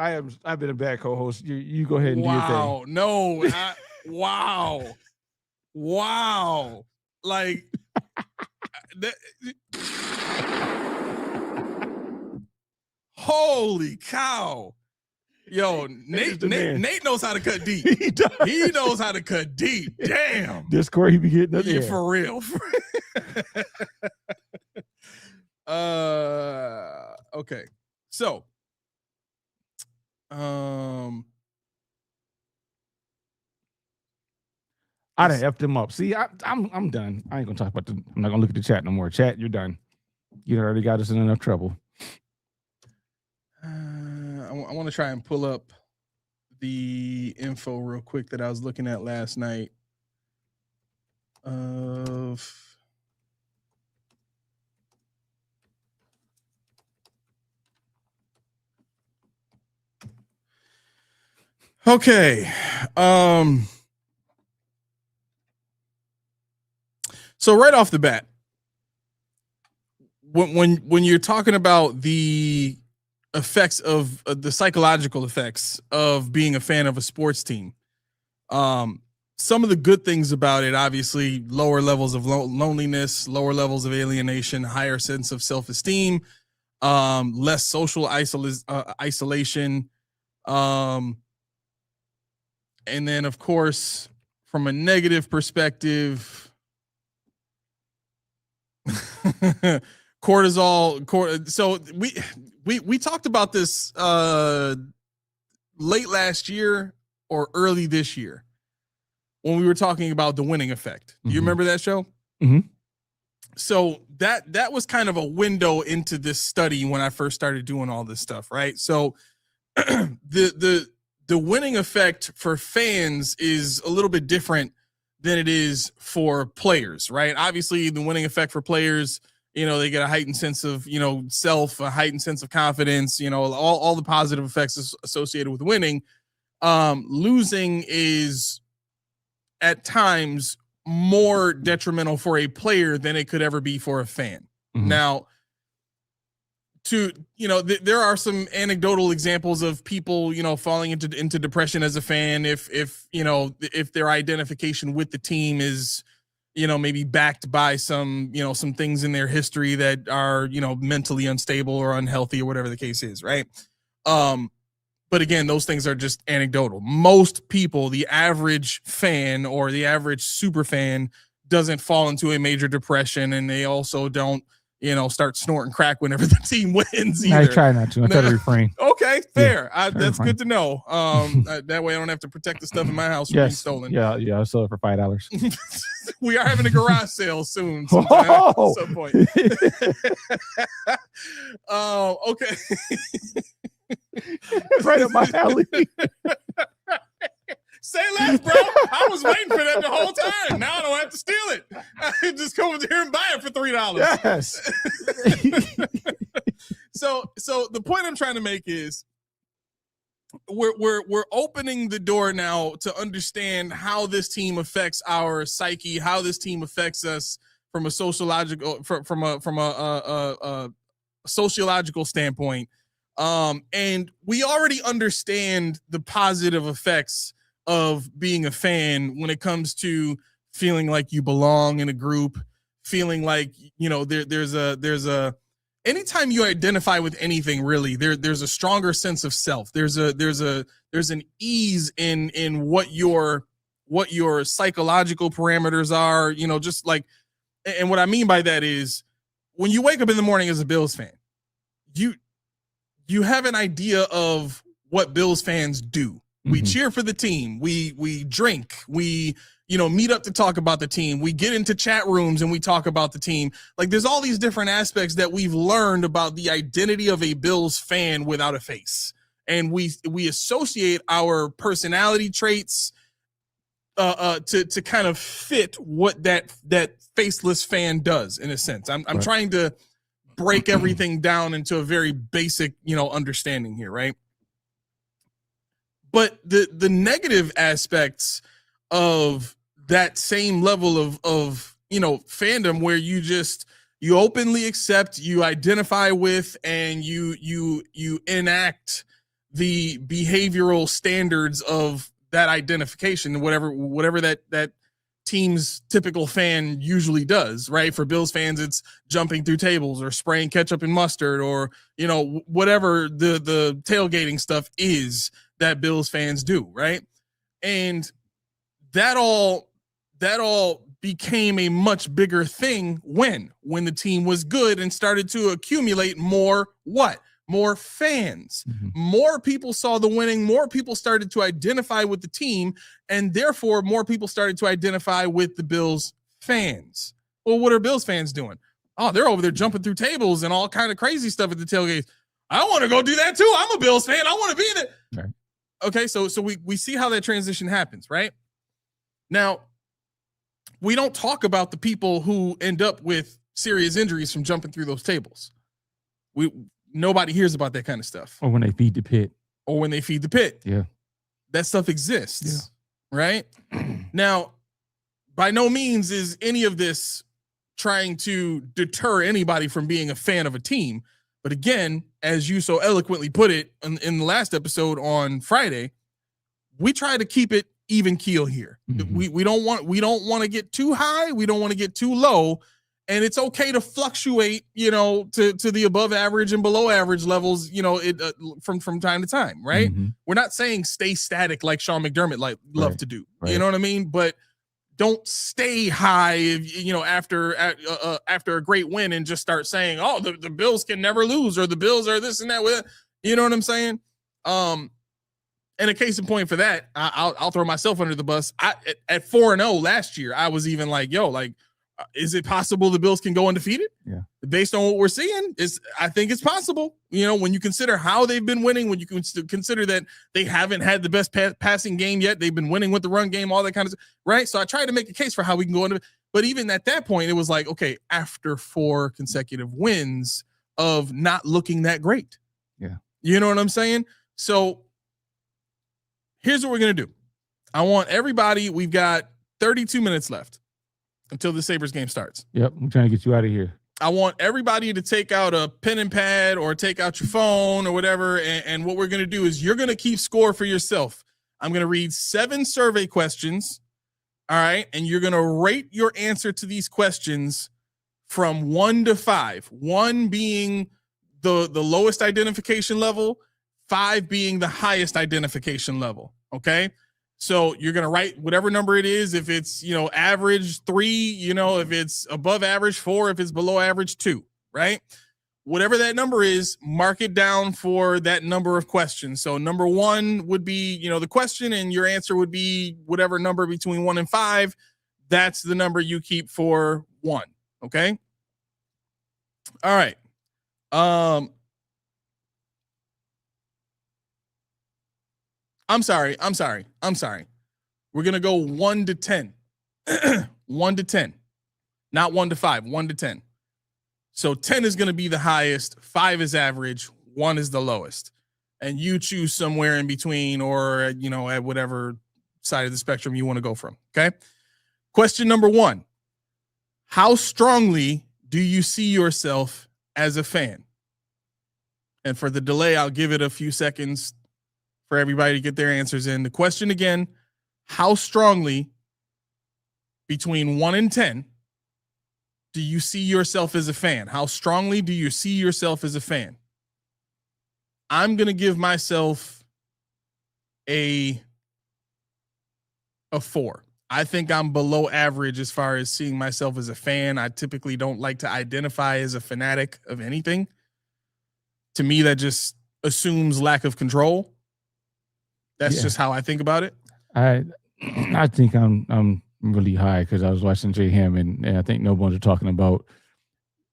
been a bad co-host. You go ahead and do your thing. No. Wow. Like holy cow. Yo, Nate knows how to cut deep. He knows how to cut deep. Damn. Discord, he be getting up there. For real. Okay. So, I done effed him up. See, I'm done. I ain't gonna talk about I'm not gonna look at the chat no more. Chat, you're done. You already got us in enough trouble. I want to try and pull up the info real quick that I was looking at last night. Okay. So right off the bat, when you're talking about the effects of the psychological effects of being a fan of a sports team, some of the good things about it, obviously, lower levels of loneliness, lower levels of alienation, higher sense of self-esteem, less social isolation, and then, of course, from a negative perspective, cortisol. So we talked about this late last year or early this year when we were talking about the winning effect. Do you remember that show? So that was kind of a window into this study when I first started doing all this stuff, right? So the winning effect for fans is a little bit different than it is for players, right? Obviously, the winning effect for players, they get a heightened sense of, self, a heightened sense of confidence, all the positive effects associated with winning. Losing is at times more detrimental for a player than it could ever be for a fan. Now, there are some anecdotal examples of people, falling into depression as a fan if their identification with the team is, maybe backed by some things in their history that are, mentally unstable or unhealthy or whatever the case is, right? But again, those things are just anecdotal. Most people, the average fan or the average super fan, doesn't fall into a major depression, and they also don't, start snorting crack whenever the team wins either. I try not to. I try to refrain. Okay, fair. Yeah, that's good to know. That way I don't have to protect the stuff in my house from being stolen. Yeah, I sold it for $5. We are having a garage sale soon. At some point. Okay. Right up my alley. Say less, bro. I was waiting for that the whole time. Now I don't have to steal it. I can just come over here and buy it for $3. Yes. So the point I'm trying to make is we're opening the door now to understand how this team affects our psyche, how this team affects us from a sociological from a sociological standpoint. And we already understand the positive effects of being a fan when it comes to feeling like you belong in a group, feeling like, you know, there's a anytime you identify with anything, really, there's a stronger sense of self. There's an ease in what your psychological parameters are, you know, just like, and what I mean by that is when you wake up in the morning as a Bills fan, you have an idea of what Bills fans do. We cheer for the team. We drink. We, you know, meet up to talk about the team. We get into chat rooms and we talk about the team. Like, there's all these different aspects that we've learned about the identity of a Bills fan without a face. And we associate our personality traits to kind of fit what that faceless fan does, in a sense. I'm Right. trying to break everything down into a very basic, you know, understanding here, right? But the negative aspects of that same level of you know, fandom, where you openly accept, you identify with, and you enact the behavioral standards of that identification, whatever that team's typical fan usually does, right? For Bills fans, it's jumping through tables or spraying ketchup and mustard, or, you know, whatever the tailgating stuff is that Bills fans do, right? And that all became a much bigger thing when the team was good and started to accumulate more fans. More people saw the winning, more people started to identify with the team, and therefore more people started to identify with the Bills fans. Well, what are Bills fans doing? Oh, they're over there jumping through tables and all kind of crazy stuff at the tailgate. I want to go do that too. I'm a Bills fan. I want to be there. Right. Okay, so we see how that transition happens, right? Now, we don't talk about the people who end up with serious injuries from jumping through those tables. Nobody hears about that kind of stuff. Or when they feed the pit. Yeah. That stuff exists, right? Now, by no means is any of this trying to deter anybody from being a fan of a team. But again, as you so eloquently put it in the last episode on Friday, we try to keep it even keel here. We don't want to get too high. We don't want to get too low. And it's okay to fluctuate, you know, to the above average and below average levels, you know, from time to time, right? We're not saying stay static like Sean McDermott love to do. Right. You know what I mean? But don't stay high, you know, after a great win and just start saying, oh, the Bills can never lose, or the Bills are this and that. You know what I'm saying? And a case in point for that, I'll throw myself under the bus. At 4-0 last year, I was even like, yo, like, is it possible the Bills can go undefeated? Yeah. Based on what we're seeing, I think it's possible. You know, when you consider how they've been winning, when you consider that they haven't had the best passing game yet, they've been winning with the run game, all that kind of stuff, right? So I tried to make a case for how we can go into it. But even at that point, it was like, okay, after 4 consecutive wins of not looking that great. Yeah. You know what I'm saying? So here's what we're going to do. I want everybody, we've got 32 minutes left until the Sabres game starts. Yep, I'm trying to get you out of here. I want everybody to take out a pen and pad or take out your phone or whatever, and what we're going to do is you're going to keep score for yourself. I'm going to read 7 survey questions, all right, and you're going to rate your answer to these questions from 1 to 5, 1 being the lowest identification level, 5 being the highest identification level, okay? So you're going to write whatever number it is. If it's, you know, average 3, you know, if it's above average 4, if it's below average 2, right? Whatever that number is, mark it down for that number of questions. So number 1 would be, you know, the question, and your answer would be whatever number between 1 and 5. That's the number you keep for 1. Okay. All right. I'm sorry. We're going to go 1 to 10. 1 to 10. Not 1 to 5, 1 to 10. So 10 is going to be the highest, 5 is average, 1 is the lowest. And you choose somewhere in between or, at whatever side of the spectrum you want to go from. Okay. Question number 1. How strongly do you see yourself as a fan? And for the delay, I'll give it a few seconds for everybody to get their answers in. The question again, how strongly between 1 and 10 do you see yourself as a fan? How strongly do you see yourself as a fan? I'm going to give myself a 4. I think I'm below average as far as seeing myself as a fan. I typically don't like to identify as a fanatic of anything. To me, that just assumes lack of control. That's just how I think about it. I think I'm really high because I was watching Jay Hammond, and I think no one's talking about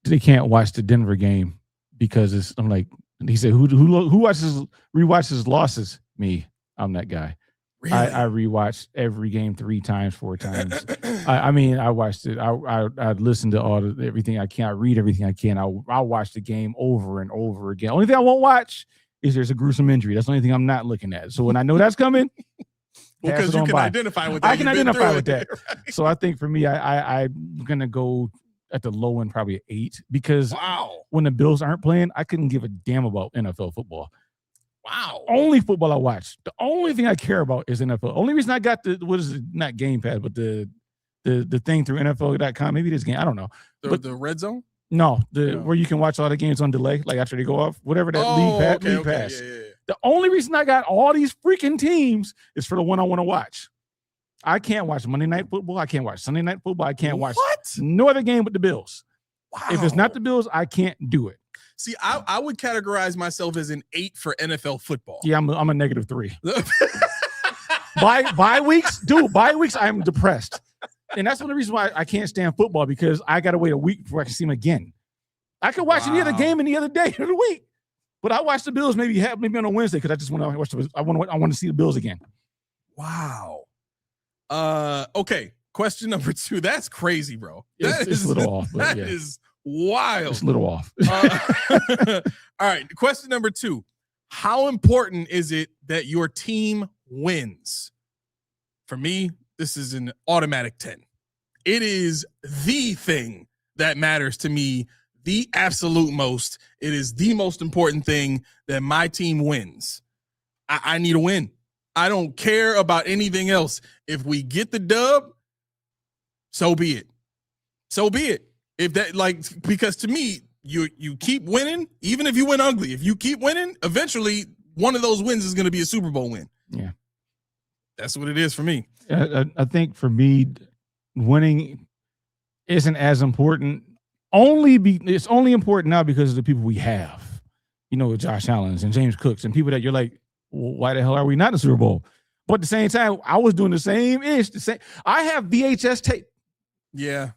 they can't watch the Denver game because I'm like, he said, who rewatches losses? Me. I'm that guy. Really? I rewatched every game 3 times, 4 times. I watched it. I listened to everything I can. I read everything I can. I'll watch the game over and over again. Only thing I won't watch is there's a gruesome injury. That's the only thing I'm not looking at. So when I know that's coming, because you can identify with that. I can identify with that. Right? So I think for me, I'm gonna go at the low end, probably 8, because when the Bills aren't playing, I couldn't give a damn about NFL football. Wow. Only football I watch. The only thing I care about is NFL. Only reason I got not Game Pass, but the thing through NFL.com. Maybe this game. I don't know. The red zone? No, where you can watch all the games on delay, like after they go off, whatever that league pass. Yeah. The only reason I got all these freaking teams is for the one I want to watch. I can't watch Monday Night Football. I can't watch Sunday Night Football. I can't watch no other game but the Bills. Wow. If it's not the Bills, I can't do it. See, I would categorize myself as an 8 for NFL football. Yeah, I'm a -3. Bye weeks, dude. Bye weeks, I'm depressed, and that's one of the reasons why I can't stand football, because I got to wait a week before I can see them again. I could watch any other game any other day of the week, but I watch the Bills maybe on a Wednesday because I just want to watch. I want to see the Bills again. Wow. Okay. Question number 2. That's crazy, bro. It's a little off. That is wild. It's a little off. All right. Question number 2. How important is it that your team wins? For me, this is an automatic 10. It is the thing that matters to me the absolute most. It is the most important thing that my team wins. I need a win. I don't care about anything else. If we get the dub, so be it. So be it. If that, because to me, you keep winning, even if you win ugly. If you keep winning, eventually one of those wins is going to be a Super Bowl win. Yeah, that's what it is for me. I think for me, winning isn't as important. It's only important now because of the people we have. Josh Allen's and James Cooks and people that you're like, well, why the hell are we not in the Super Bowl? But at the same time, I was doing the same. I have VHS tape. Yeah.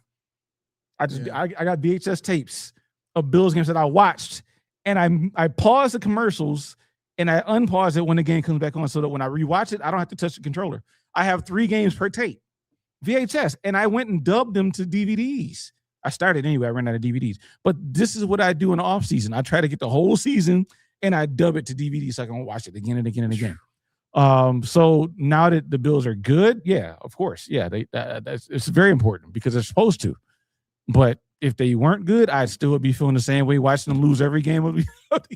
I got VHS tapes of Bills games that I watched, and I paused the commercials and I unpause it when the game comes back on, so that when I rewatch it, I don't have to touch the controller. I have 3 games per tape, VHS, and I went and dubbed them to DVDs. I started anyway. I ran out of DVDs, but this is what I do in the off season. I try to get the whole season and I dub it to DVD so I can watch it again and again and again. So now that the Bills are good, yeah, of course, yeah, it's very important because they're supposed to. But if they weren't good, I still would be feeling the same way watching them lose every game of the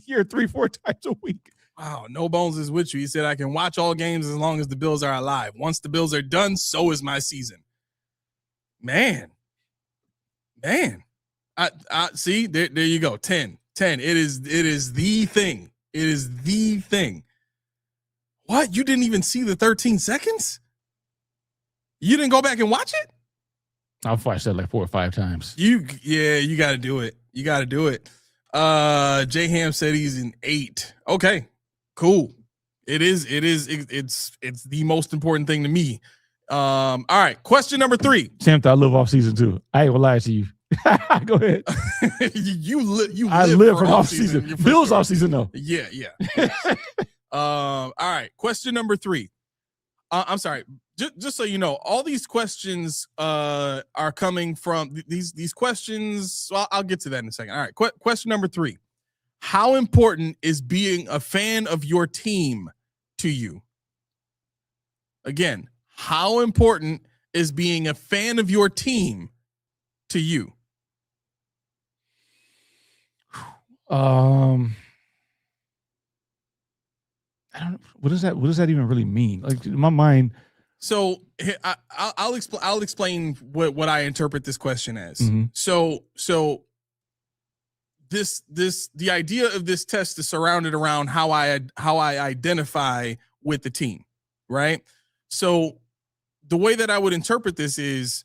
year 3-4 times a week. Wow, No Bones is with you. He said, I can watch all games as long as the Bills are alive. Once the Bills are done, so is my season. Man. I see, there you go. 10. It is the thing. It is the thing. What? You didn't even see the 13 seconds? You didn't go back and watch it? I've watched that like 4 or 5 times. You got to do it. You got to do it. J Ham said he's an 8. Okay, cool. It's the most important thing to me. All right. Question number 3. Sam, I live off season too. I ain't gonna lie to you. Go ahead. I live for off season. Bills off season though. Yeah. All right. Question number 3. I'm sorry. Just so you know, all these questions are coming from these questions. Well, I'll get to that in a second. All right. Question number 3. How important is being a fan of your team to you? Again, how important is being a fan of your team to you? I don't. What does that even really mean? Like in my mind. So I'll explain what I interpret this question as. Mm-hmm. So the idea of this test is surrounded around how I identify with the team, right? So the way that I would interpret this is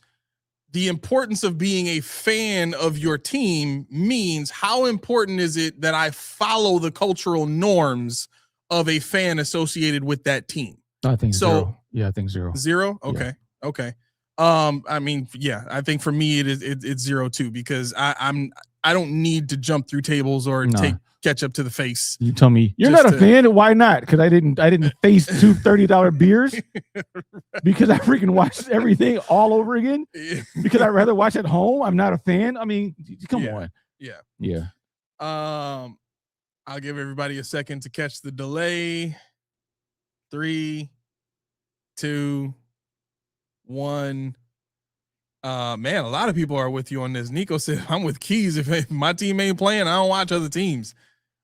the importance of being a fan of your team means how important is it that I follow the cultural norms of a fan associated with that team? I think so. 0. Yeah, I think 0. 0? Okay. Yeah. Okay. I mean, yeah, I think for me it's 0 too, because I don't need to jump through tables or take ketchup to the face. You tell me you're not a fan. Why not? Because I didn't face 2 $30 beers because I freaking watched everything all over again. Because I'd rather watch at home. I'm not a fan. I mean, come on. Yeah. I'll give everybody a second to catch the delay. 3, 2, 1. Man, a lot of people are with you on this. Nico said, I'm with Keys. If my team ain't playing, I don't watch other teams.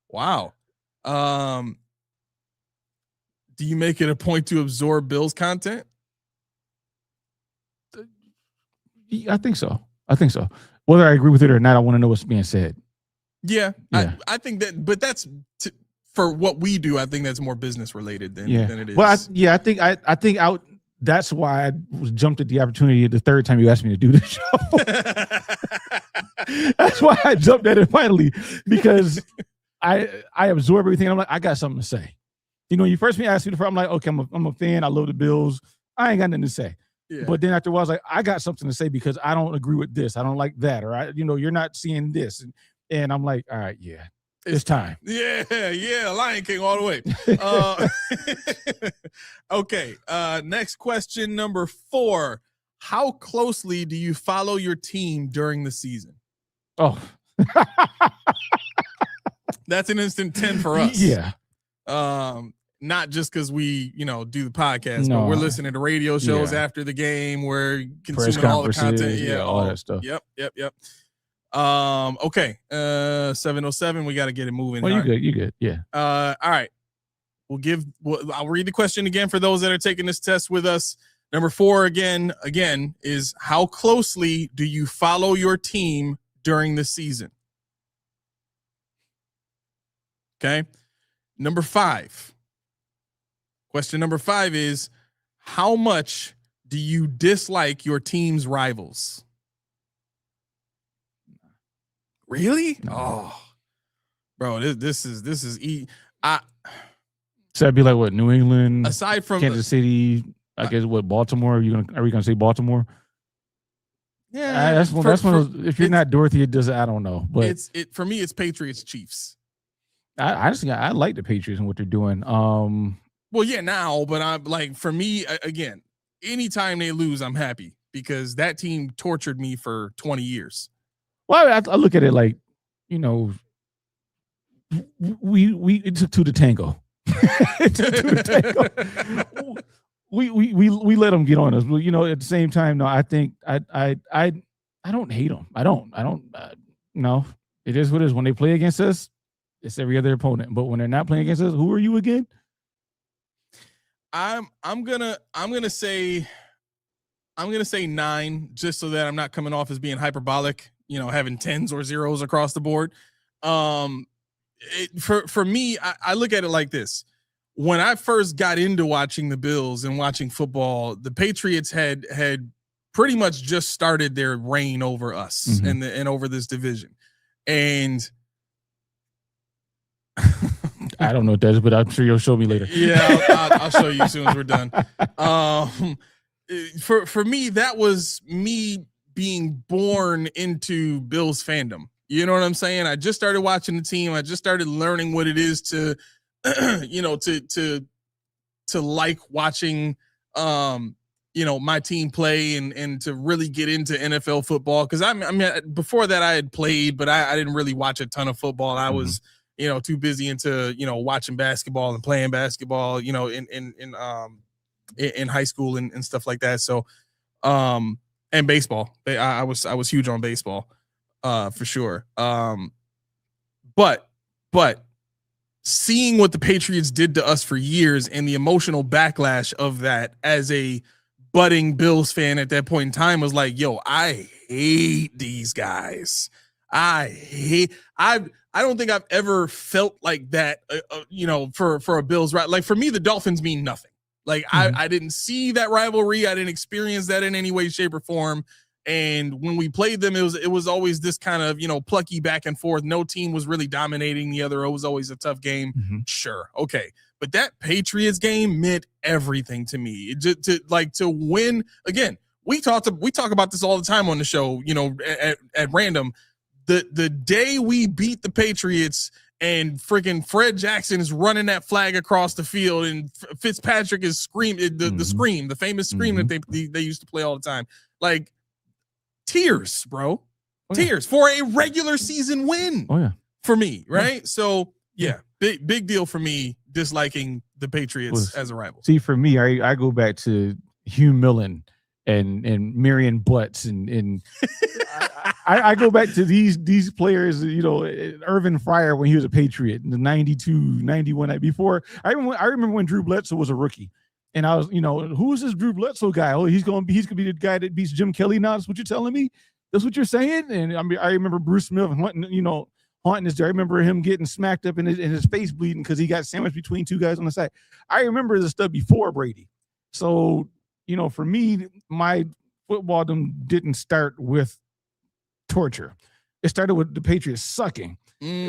Wow. Do you make it a point to absorb Bills content? I think so. Whether I agree with it or not, I want to know what's being said. Yeah. I think that, but that's for what we do. I think that's more business related than it is. Well, I think that's why I jumped at the opportunity the third time you asked me to do the show. That's why I jumped at it finally, because I absorb everything. And I'm like, I got something to say. You know, you first me asked me I'm like, okay, I'm a fan. I love the Bills. I ain't got nothing to say. Yeah. But then after a while, I was like, I got something to say because I don't agree with this. I don't like that. Or you're not seeing this. And I'm like, all right, yeah. It's time. Yeah, Lion King all the way. Okay, next question number 4. How closely do you follow your team during the season? Oh. That's an instant 10 for us. Yeah. Not just because we, do the podcast, but we're listening to radio shows after the game. We're consuming all the content. Yeah, all that stuff. Yep. Okay. 7:07. We got to get it moving. Well, you good. Yeah. All right. I'll read the question again for those that are taking this test with us. Number 4 again is how closely do you follow your team during the season? Okay. Number 5. Question number 5 is how much do you dislike your team's rivals? Really? No. Oh, bro, this is so that'd be like what, New England, aside from Kansas City, I guess what, Baltimore? Are we gonna say Baltimore? Yeah, that's one of those, if you're not Dorothy, it does. I don't know, but for me, it's Patriots Chiefs. I like the Patriots and what they're doing. Well, yeah, now, but I'm like, for me, again, anytime they lose, I'm happy because that team tortured me for 20 years. Well, I look at it like, we it took 2 to tango. It took 2 to tango. We let them get on us. But, at the same time, no, I think I don't hate them. I don't. No, it is what it is. When they play against us, it's every other opponent. But when they're not playing against us, who are you again? I'm gonna say 9, just so that I'm not coming off as being hyperbolic. Having 10s or 0s across the board. For me, I look at it like this. When I first got into watching the Bills and watching football, the Patriots had pretty much just started their reign over us and over this division. And I don't know what that is, but I'm sure you'll show me later. Yeah, I'll show you as soon as we're done. For me, that was me being born into Bills fandom. You know what I'm saying? I just started watching the team. I just started learning what it is to you know, to like watching, you know, my team play and to really get into NFL football. Cause I mean, before that I had played, but I didn't really watch a ton of football. I was, you know, too busy into, you know, watching basketball and playing basketball, you know, in high school and stuff like that. So, and baseball, I was huge on baseball, for sure. But seeing what the Patriots did to us for years and the emotional backlash of that as a budding Bills fan at that point in time was like, yo, I hate these guys. I don't think I've ever felt like that, you know, for a Bills, right? Like for me, the Dolphins mean nothing. Like I didn't see that rivalry. I didn't experience that in any way, shape, or form. And when we played them, it was always this kind of, you know, plucky back and forth. No team was really dominating the other. It was always a tough game. Sure. Okay. But that Patriots game meant everything to me. To win again. We talk about this all the time on the show, you know, at random. The day we beat the Patriots and freaking Fred Jackson is running that flag across the field and Fitzpatrick is screaming the scream, the famous scream that they used to play all the time. Like tears, bro. Tears for a regular season win. For me, right? So yeah, big deal for me disliking the Patriots as a rival. See, for me, I go back to Hugh Millen and Marion Butts and I go back to these players, you know, Irvin Fryer when he was a Patriot in the 92, 91 before. I remember when Drew Bledsoe was a rookie. And I was, you know, who's this Drew Bledsoe guy? Oh, he's gonna be the guy that beats Jim Kelly now. That's what you're telling me? That's what you're saying? And I mean, I remember Bruce Smith haunting his day. I remember him getting smacked up and his face bleeding because he got sandwiched between two guys on the side. I remember the stuff before Brady. So, you know, for me, my football didn't start with torture. It started with the Patriots sucking.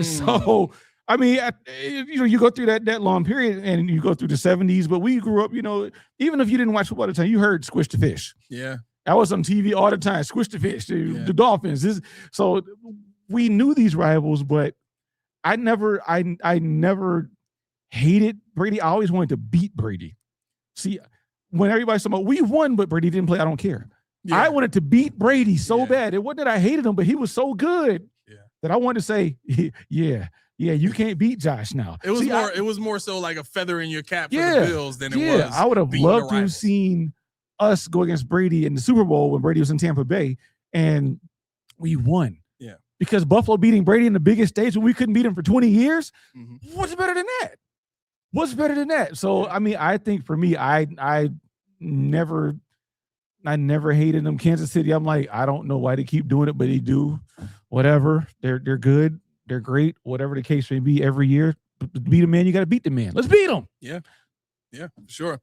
So, I mean, you know, you go through that long period and you go through the 70s, but we grew up, you know, even if you didn't watch football at the time, you heard Squish the Fish. Yeah. That was on TV all the time. Squish the Fish, the Dolphins. So we knew these rivals, but I never hated Brady. I always wanted to beat Brady. See, when everybody's talking about we won, but Brady didn't play, I don't care. Yeah. I wanted to beat Brady so bad. It wasn't that I hated him, but he was so good that I wanted to say, yeah, you can't beat Josh now. It was more so like a feather in your cap for the Bills than it was. I would have loved to have seen us go against Brady in the Super Bowl when Brady was in Tampa Bay, and we won. Yeah, because Buffalo beating Brady in the biggest stage when we couldn't beat him for 20 years. What's better than that? What's better than that? So I mean, I think for me, I never hated them. Kansas City, I'm like, I don't know why they keep doing it, but they do. Whatever, they're good. They're great, whatever the case may be. Every year, to beat a man, you got to beat the man. Let's beat him. Yeah, sure.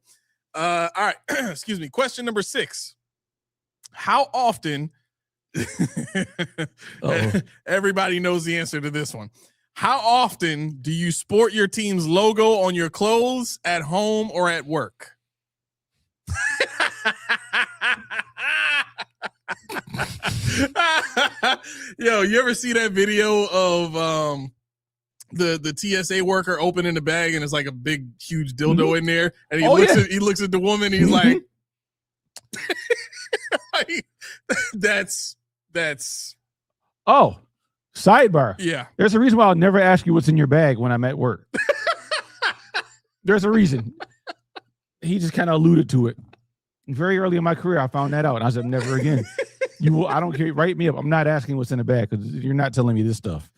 All right, excuse me. Question number 6. How often? Everybody knows the answer to this one. How often do you sport your team's logo on your clothes at home or at work? Yo, you ever see that video of the TSA worker opening the bag and it's like a big huge dildo in there and he looks at the woman and he's like that's sidebar. Yeah, there's a reason why I'll never ask you what's in your bag when I'm at work. There's a reason. He just kind of alluded to it. Very early in my career, I found that out. And I said, never again. I don't care. Write me up. I'm not asking what's in the bag because you're not telling me this stuff.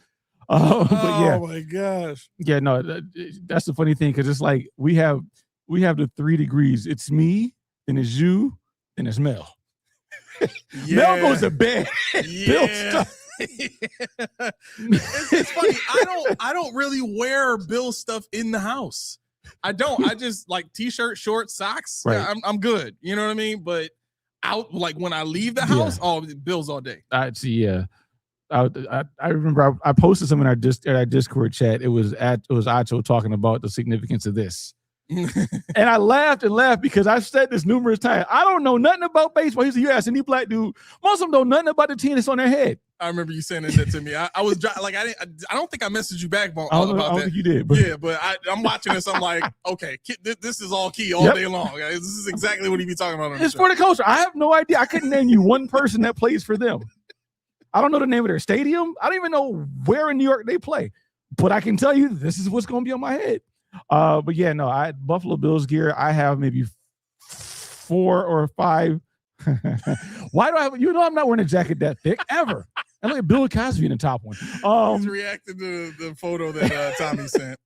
But yeah. Oh my gosh. Yeah, no, that's the funny thing because it's like we have the 3 degrees. It's me, then it's you, then it's Mel. Mel goes to bed. Bill stuff. It's funny. I don't really wear Bill stuff in the house. I don't. I just like t-shirt, shorts, socks. Right. Yeah, I'm good. You know what I mean? But out like when I leave the house, Bills all day. I see. Yeah. I remember I posted something in our Discord chat. It was Acho talking about the significance of this. And I laughed and laughed because I've said this numerous times. I don't know nothing about baseball. He said, you ask any black dude, most of them know nothing about the team that's on their head. I remember you saying that to me. I was like, I don't think I messaged you back about that. I don't think you did. But. Yeah, but I'm watching this. I'm like, okay, this is all key all day long. This is exactly what he be talking about. It's for the culture. I have no idea. I couldn't name you one person that plays for them. I don't know the name of their stadium. I don't even know where in New York they play. But I can tell you, this is what's going to be on my head. But yeah, no, Buffalo Bills gear. I have maybe 4 or 5. Why do I have? I'm not wearing a jacket that thick ever. I look at Bill Cosby in the top one. He's reacting to the photo that Tommy sent.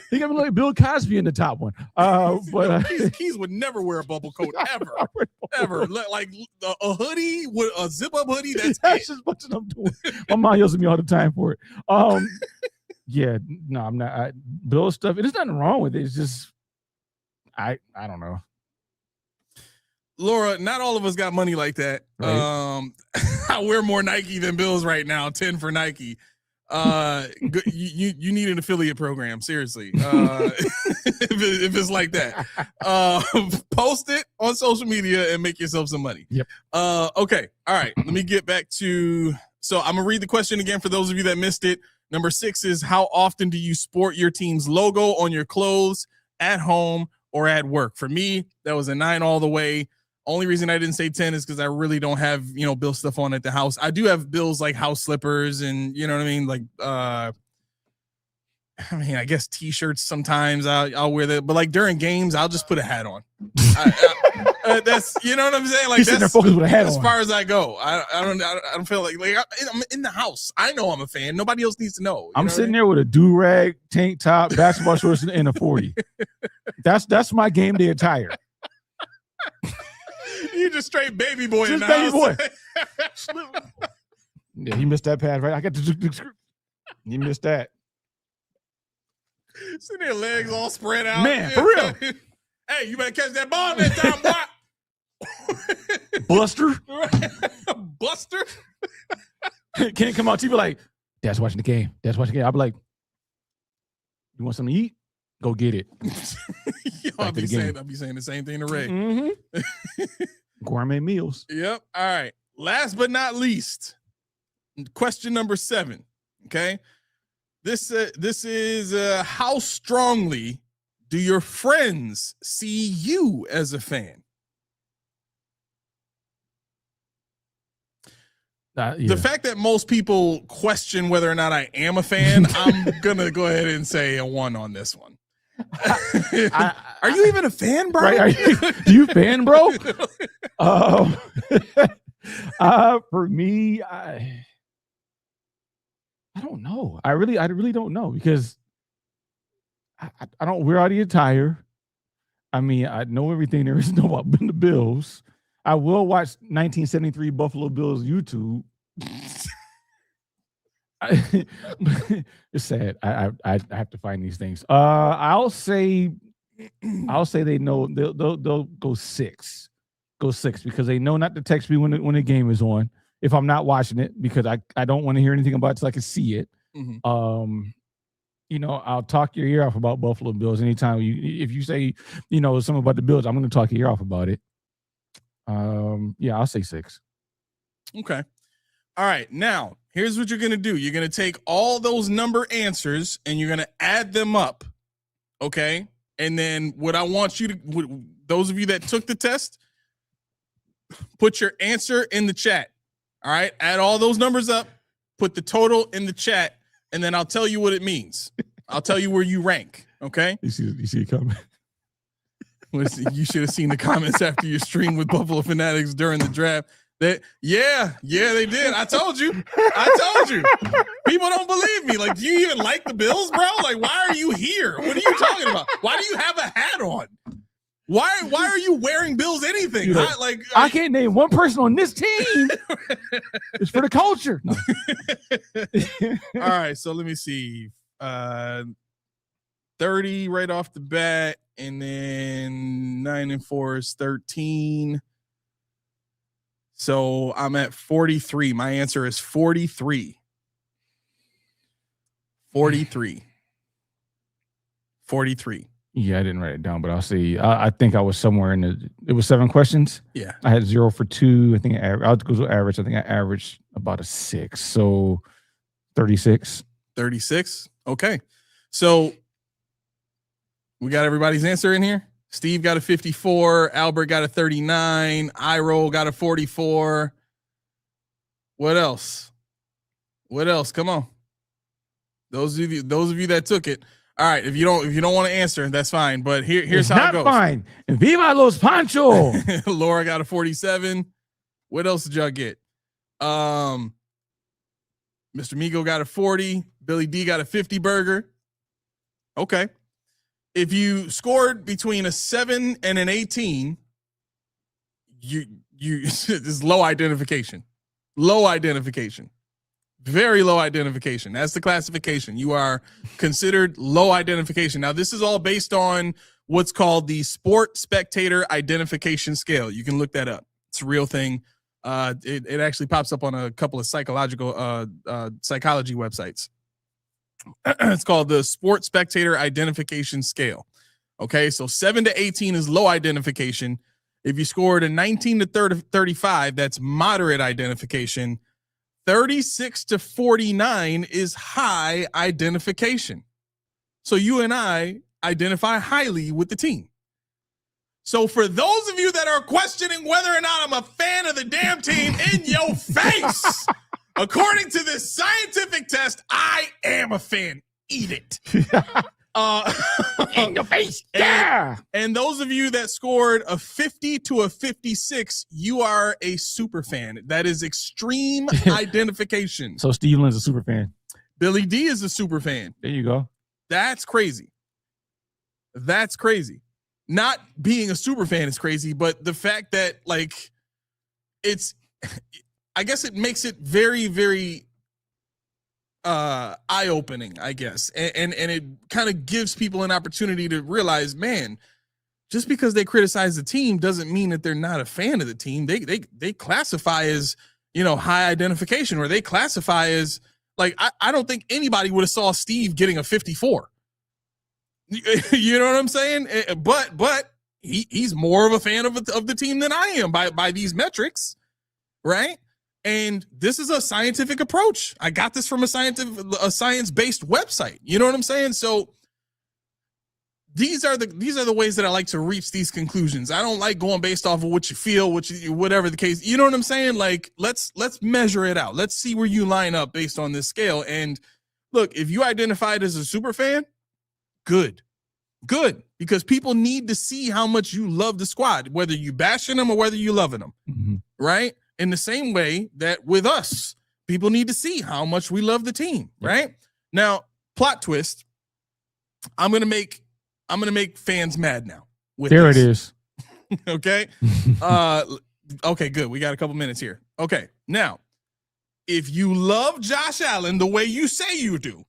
He got me like Bill Cosby in the top one. But Keys would never wear a bubble coat ever. Like a hoodie with a zip up hoodie. That's just what I'm doing. My mom yells at me all the time for it. Yeah, no, I'm not. Bill stuff. There's nothing wrong with it. It's just I don't know. Laura, not all of us got money like that. Right. I wear more Nike than Bills right now. 10 for Nike. You need an affiliate program, seriously. If it's like that, post it on social media and make yourself some money. Yep. Okay. All right. Let me get back to. So I'm gonna read the question again for those of you that missed it. Number 6 is, how often do you sport your team's logo on your clothes at home or at work? For me, that was a 9 all the way. Only reason I didn't say 10 is because I really don't have, Bill stuff on at the house. I do have Bill's like house slippers and you know what I mean? Like, I guess t-shirts sometimes I'll wear that, but like during games, I'll just put a hat on. That's, you know what I'm saying? Like he's sitting there focused with a hat as on. Far as I go. I don't feel like I'm in the house. I know I'm a fan. Nobody else needs to know. I'm sitting there with a do-rag, tank top, basketball shorts, and a 40. That's my game day attire. You just straight baby boy. Just in the baby house. boy. Yeah, he missed that pass, right? I got to. He missed that. Sitting there, legs all spread out. Man, for real. Hey, you better catch that ball next time, boy. Buster. Buster. Can't come out to you like, Dad's watching the game. I'll be like, you want something to eat? Go get it. I'll be saying the same thing to Ray. Mm-hmm. Gourmet meals. Yep. All right. Last but not least, question number 7. Okay. This is how strongly do your friends see you as a fan? Yeah. The fact that most people question whether or not I am a fan, I'm gonna go ahead and say a 1 on this one. Are you even a fan, bro? Right, do you fan, bro? For me, I don't know. I really don't know because I don't wear all the attire. I mean, I know everything there is to know about the Bills. I will watch 1973 Buffalo Bills YouTube. It's sad. I have to find these things. I'll say they know they'll go 6. Go 6 because they know not to text me when the game is on if I'm not watching it because I don't want to hear anything about it so I can see it. Mm-hmm. I'll talk your ear off about Buffalo Bills anytime if you say something about the Bills, I'm going to talk your ear off about it. Yeah, I'll say 6. Okay. All right. Now, here's what you're going to do. You're going to take all those number answers and you're going to add them up. Okay. And then what I want you to, those of you that took the test, put your answer in the chat. All right. Add all those numbers up, put the total in the chat, and then I'll tell you what it means. I'll tell you where you rank. Okay. You see it coming. You should have seen the comments after your stream with Buffalo Fanatics during the draft. Yeah, they did. I told you. People don't believe me. Like, do you even like the Bills, bro? Like, why are you here? What are you talking about? Why do you have a hat on? Why are you wearing Bills anything? I can't name one person on this team. It's for the culture. No. All right, so let me see. 30 right off the bat, and then 9 and 4 is 13. So I'm at 43. My answer is 43. 43. Yeah, I didn't write it down, but I'll see. I think I was somewhere it was 7 questions. Yeah. I had 0 for 2. I think I'll go to average. I think I averaged about a 6. So 36. 36. Okay. So we got everybody's answer in here. Steve got a 54. Albert got a 39. Iroll got a 44. What else? Come on. Those of you that took it. All right. If you don't want to answer, that's fine. But here's it's how it goes. Not fine. Viva los Pancho. Laura got a 47. What else did y'all get? Mr. Migo got a 40. Billy D got a 50 burger. Okay. If you scored between a 7 and an 18, you is low identification. Low identification. Very low identification. That's the classification. You are considered low identification. Now, this is all based on what's called the Sport Spectator Identification Scale. You can look that up. It's a real thing. It actually pops up on a couple of psychology websites. It's called the Sport Spectator Identification Scale. Okay, so 7 to 18 is low identification. If you scored a 19 to 35, that's moderate identification. 36 to 49 is high identification. So you and I identify highly with the team. So for those of you that are questioning whether or not I'm a fan of the damn team, in your face, according to this scientific test, I am a fan. Eat it. In your face. Yeah. And those of you that scored a 50 to a 56, you are a super fan. That is extreme identification. So Steve Lynn's a super fan. Billy D is a super fan. There you go. That's crazy. That's crazy. Not being a super fan is crazy, but the fact that I guess it makes it very, very eye-opening, I guess. And it kind of gives people an opportunity to realize, man, just because they criticize the team doesn't mean that they're not a fan of the team. They classify as, high identification, or they classify as I don't think anybody would have saw Steve getting a 54. You know what I'm saying? But he's more of a fan of the team than I am by these metrics, right? And this is a scientific approach. I got this from a science-based website. You know what I'm saying? So these are the ways that I like to reach these conclusions. I don't like going based off of what you feel, whatever the case. You know what I'm saying? Let's measure it out. Let's see where you line up based on this scale. And look, if you identified as a super fan, good, because people need to see how much you love the squad, whether you bashing them or whether you loving them, right? In the same way that with us, people need to see how much we love the team, right? Now, plot twist. I'm gonna make fans mad now. There it is. Okay. Okay, good. We got a couple minutes here. Okay. Now, if you love Josh Allen the way you say you do,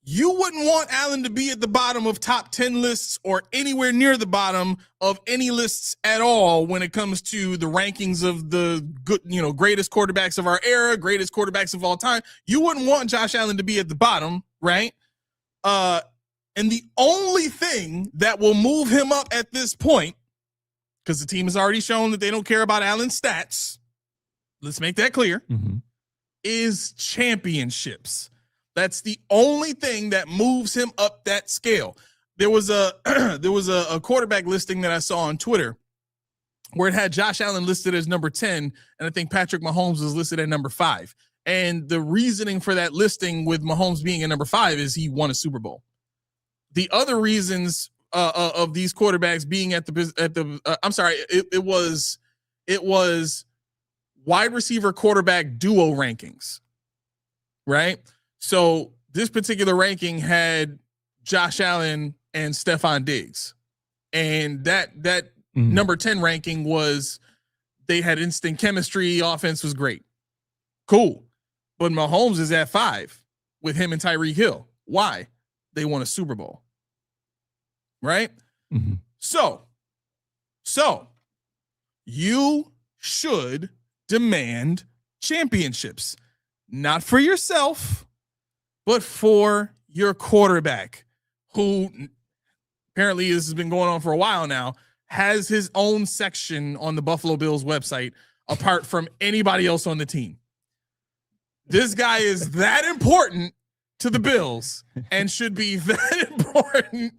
you wouldn't want Allen to be at the bottom of top 10 lists or anywhere near the bottom of any lists at all when it comes to the rankings of the good, greatest quarterbacks of our era, greatest quarterbacks of all time. You wouldn't want Josh Allen to be at the bottom, right? And the only thing that will move him up at this point, because the team has already shown that they don't care about Allen's stats, let's make that clear, is championships. That's the only thing that moves him up that scale. There was a quarterback listing that I saw on Twitter where it had Josh Allen listed as number 10, and I think Patrick Mahomes was listed at number 5. And the reasoning for that listing with Mahomes being at number 5 is he won a Super Bowl. The other reasons of these quarterbacks being it was wide receiver quarterback duo rankings, right? So this particular ranking had Josh Allen and Stephon Diggs. And that number 10 ranking was they had instant chemistry, offense was great. Cool. But Mahomes is at 5 with him and Tyreek Hill. Why? They won a Super Bowl. Right? So you should demand championships, not for yourself, but for your quarterback, who apparently this has been going on for a while now, has his own section on the Buffalo Bills website apart from anybody else on the team. This guy is that important to the Bills and should be that important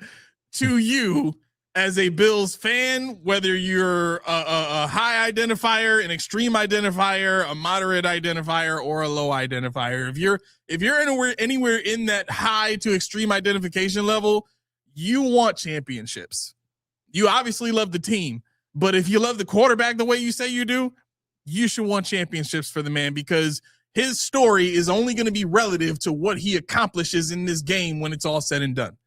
to you as a Bills fan, whether you're a high identifier, an extreme identifier, a moderate identifier, or a low identifier. If you're anywhere in that high to extreme identification level, you want championships. You obviously love the team, but if you love the quarterback the way you say you do, you should want championships for the man, because his story is only going to be relative to what he accomplishes in this game when it's all said and done.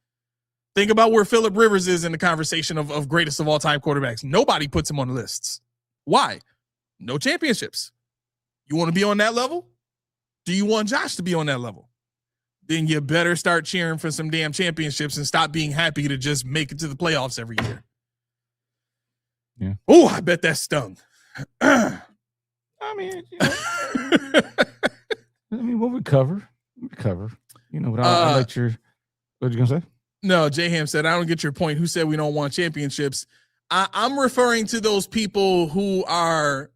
Think about where Phillip Rivers is in the conversation of greatest of all time quarterbacks. Nobody puts him on the lists. Why? No championships. You want to be on that level? Do you want Josh to be on that level? Then you better start cheering for some damn championships and stop being happy to just make it to the playoffs every year. Yeah. Oh, I bet that stung. I mean, we'll recover. You know, but I like your. What you gonna say? No, J-Ham said, I don't get your point. Who said we don't want championships? I'm referring to those people who are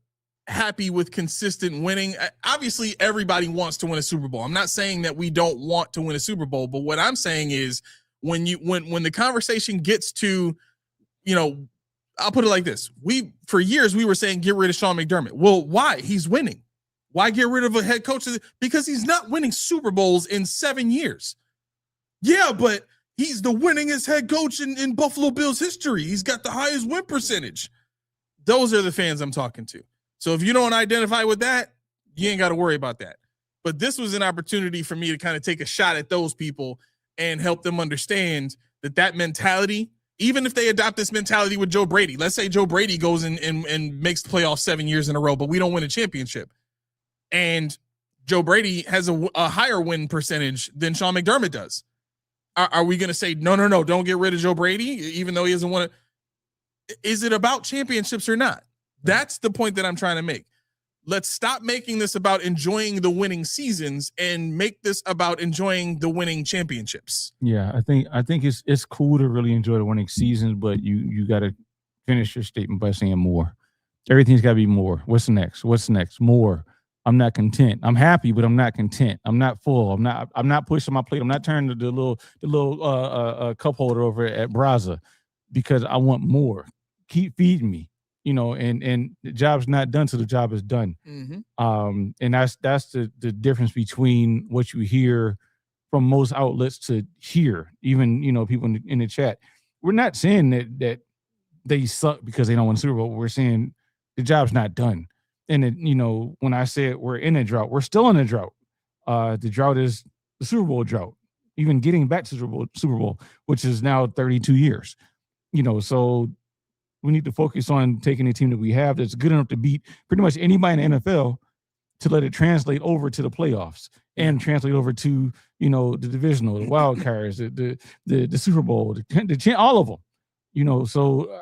happy with consistent winning. Obviously, everybody wants to win a Super Bowl. I'm not saying that we don't want to win a Super Bowl, but what I'm saying is when the conversation gets to, you know, I'll put it like this. For years, we were saying, get rid of Sean McDermott. Well, why? He's winning. Why get rid of a head coach? Because he's not winning Super Bowls in 7 years. Yeah, but he's the winningest head coach in Buffalo Bills history. He's got the highest win percentage. Those are the fans I'm talking to. So if you don't identify with that, you ain't got to worry about that. But this was an opportunity for me to kind of take a shot at those people and help them understand that mentality, even if they adopt this mentality with Joe Brady, let's say Joe Brady goes and makes the playoffs 7 years in a row, but we don't win a championship. And Joe Brady has a higher win percentage than Sean McDermott does. Are we going to say, no, don't get rid of Joe Brady, even though he hasn't won it? Is it about championships or not? That's the point that I'm trying to make. Let's stop making this about enjoying the winning seasons and make this about enjoying the winning championships. Yeah, I think it's cool to really enjoy the winning seasons, but you got to finish your statement by saying more. Everything's got to be more. What's next? More. I'm not content. I'm happy, but I'm not content. I'm not full. I'm not pushing my plate. I'm not turning to the little cup holder over at Braza because I want more. Keep feeding me, you know. And the job's not done till the job is done. Mm-hmm. And that's the difference between what you hear from most outlets to here. Even, you know, people in the chat. We're not saying that they suck because they don't win the Super Bowl. We're saying the job's not done. And, you know, when I said we're in a drought, we're still in a drought. The drought is the Super Bowl drought, even getting back to Super Bowl, which is now 32 years. You know, so we need to focus on taking the team that we have that's good enough to beat pretty much anybody in the NFL to let it translate over to the playoffs and translate over to, you know, the divisional, the wild cards, the Super Bowl, all of them. You know, so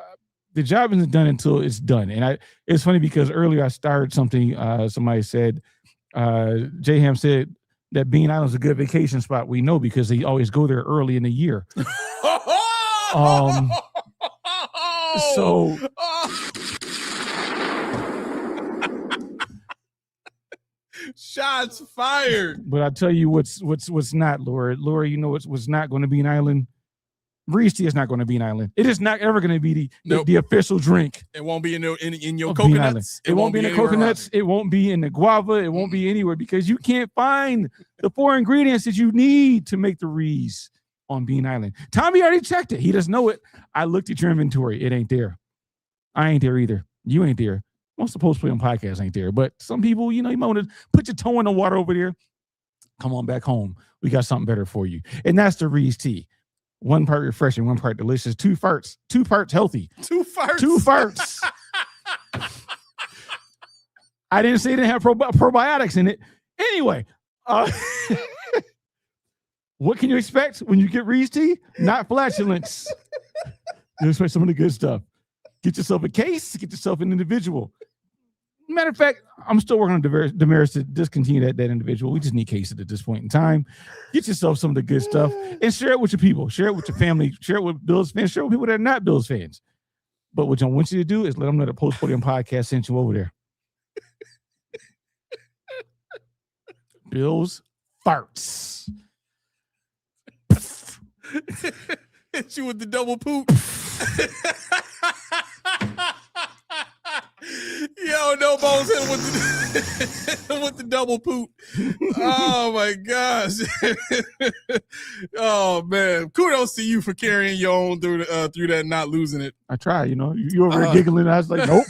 the job isn't done until it's done. And it's funny because earlier I started something, somebody said, J-Ham said that Bean Island's a good vacation spot. We know because they always go there early in the year. So shots fired. But I tell you what's not, Laura, you know what's not going to be an island? Breeze tea is not going to be an island. It is not ever going to be the official drink. It won't be in your coconuts. It won't be in the coconuts. It won't be in the guava. It won't be anywhere because you can't find the 4 ingredients that you need to make the Reese on Bean Island. Tommy already checked it. He doesn't know it. I looked at your inventory. It ain't there. I ain't there either. You ain't there. Most of the Postpodiumpodcast ain't there. But some people, you know, you might want to put your toe in the water over there. Come on back home. We got something better for you. And that's the Reese tea. 1 part refreshing, 1 part delicious, 2 parts healthy. 2 farts. 2 farts. I didn't say it didn't have probiotics in it. Anyway, what can you expect when you get Reese tea? Not flatulence. You expect some of the good stuff. Get yourself a case, get yourself an individual. Matter of fact, I'm still working on demerits to discontinue that individual. We just need cases at this point in time. Get yourself some of the good stuff and share it with your people. Share it with your family. Share it with Bills fans. Share it with people that are not Bills fans. But what I want you to do is let them know the Postpodium podcast sent you over there. Bills farts. Hit you with the double poop. Yo, no balls hit with the double poop. Oh my gosh. Oh man. Kudos to you for carrying your own through that, not losing it. I tried, you over there giggling. I was like, nope.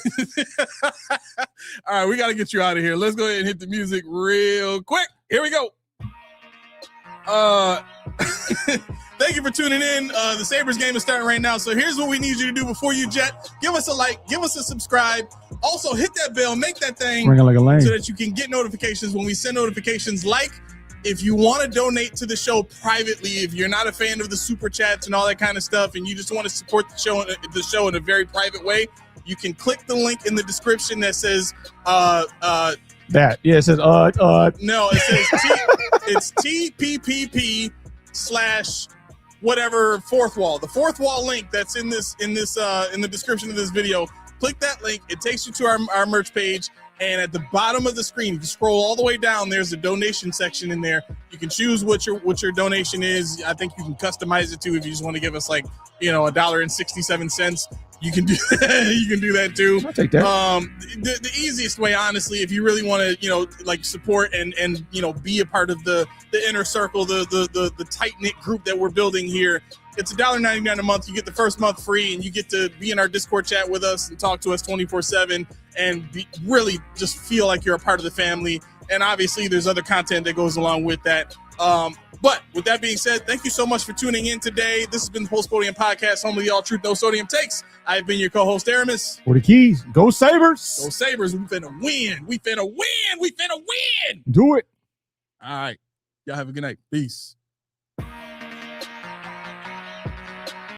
All right, we got to get you out of here. Let's go ahead and hit the music real quick. Here we go. Thank you for tuning in. The Sabres game is starting right now. So here's what we need you to do before you jet. Give us a like, give us a subscribe. Also hit that bell, make that thing ring it like a lane, so that you can get notifications when we send notifications. Like, if you want to donate to the show privately, if you're not a fan of the super chats and all that kind of stuff, and you just want to support the show in a very private way, you can click the link in the description that says it says no, it says it's TPPP/ whatever fourth wall. The fourth wall link that's in the description of this video. Click that link. It takes you to our merch page. And at the bottom of the screen, if you scroll all the way down, there's a donation section in there. You can choose what your donation is. I think you can customize it too if you just want to give us $1.67. You can do you can do that too. I'll take that. The easiest way, honestly, if you really want to support and be a part of the inner circle, the tight knit group that we're building here. It's $1.99 a month. You get the first month free, and you get to be in our Discord chat with us and talk to us 24/7 and really just feel like you're a part of the family. And obviously, there's other content that goes along with that. But with that being said, thank you so much for tuning in today. This has been the Postpodium Podcast, home of the All Truth, No Sodium takes. I've been your co-host, Aramis. For the keys, go Sabres. Go Sabres. We finna win. We finna win. We finna win. Do it. All right. Y'all have a good night. Peace.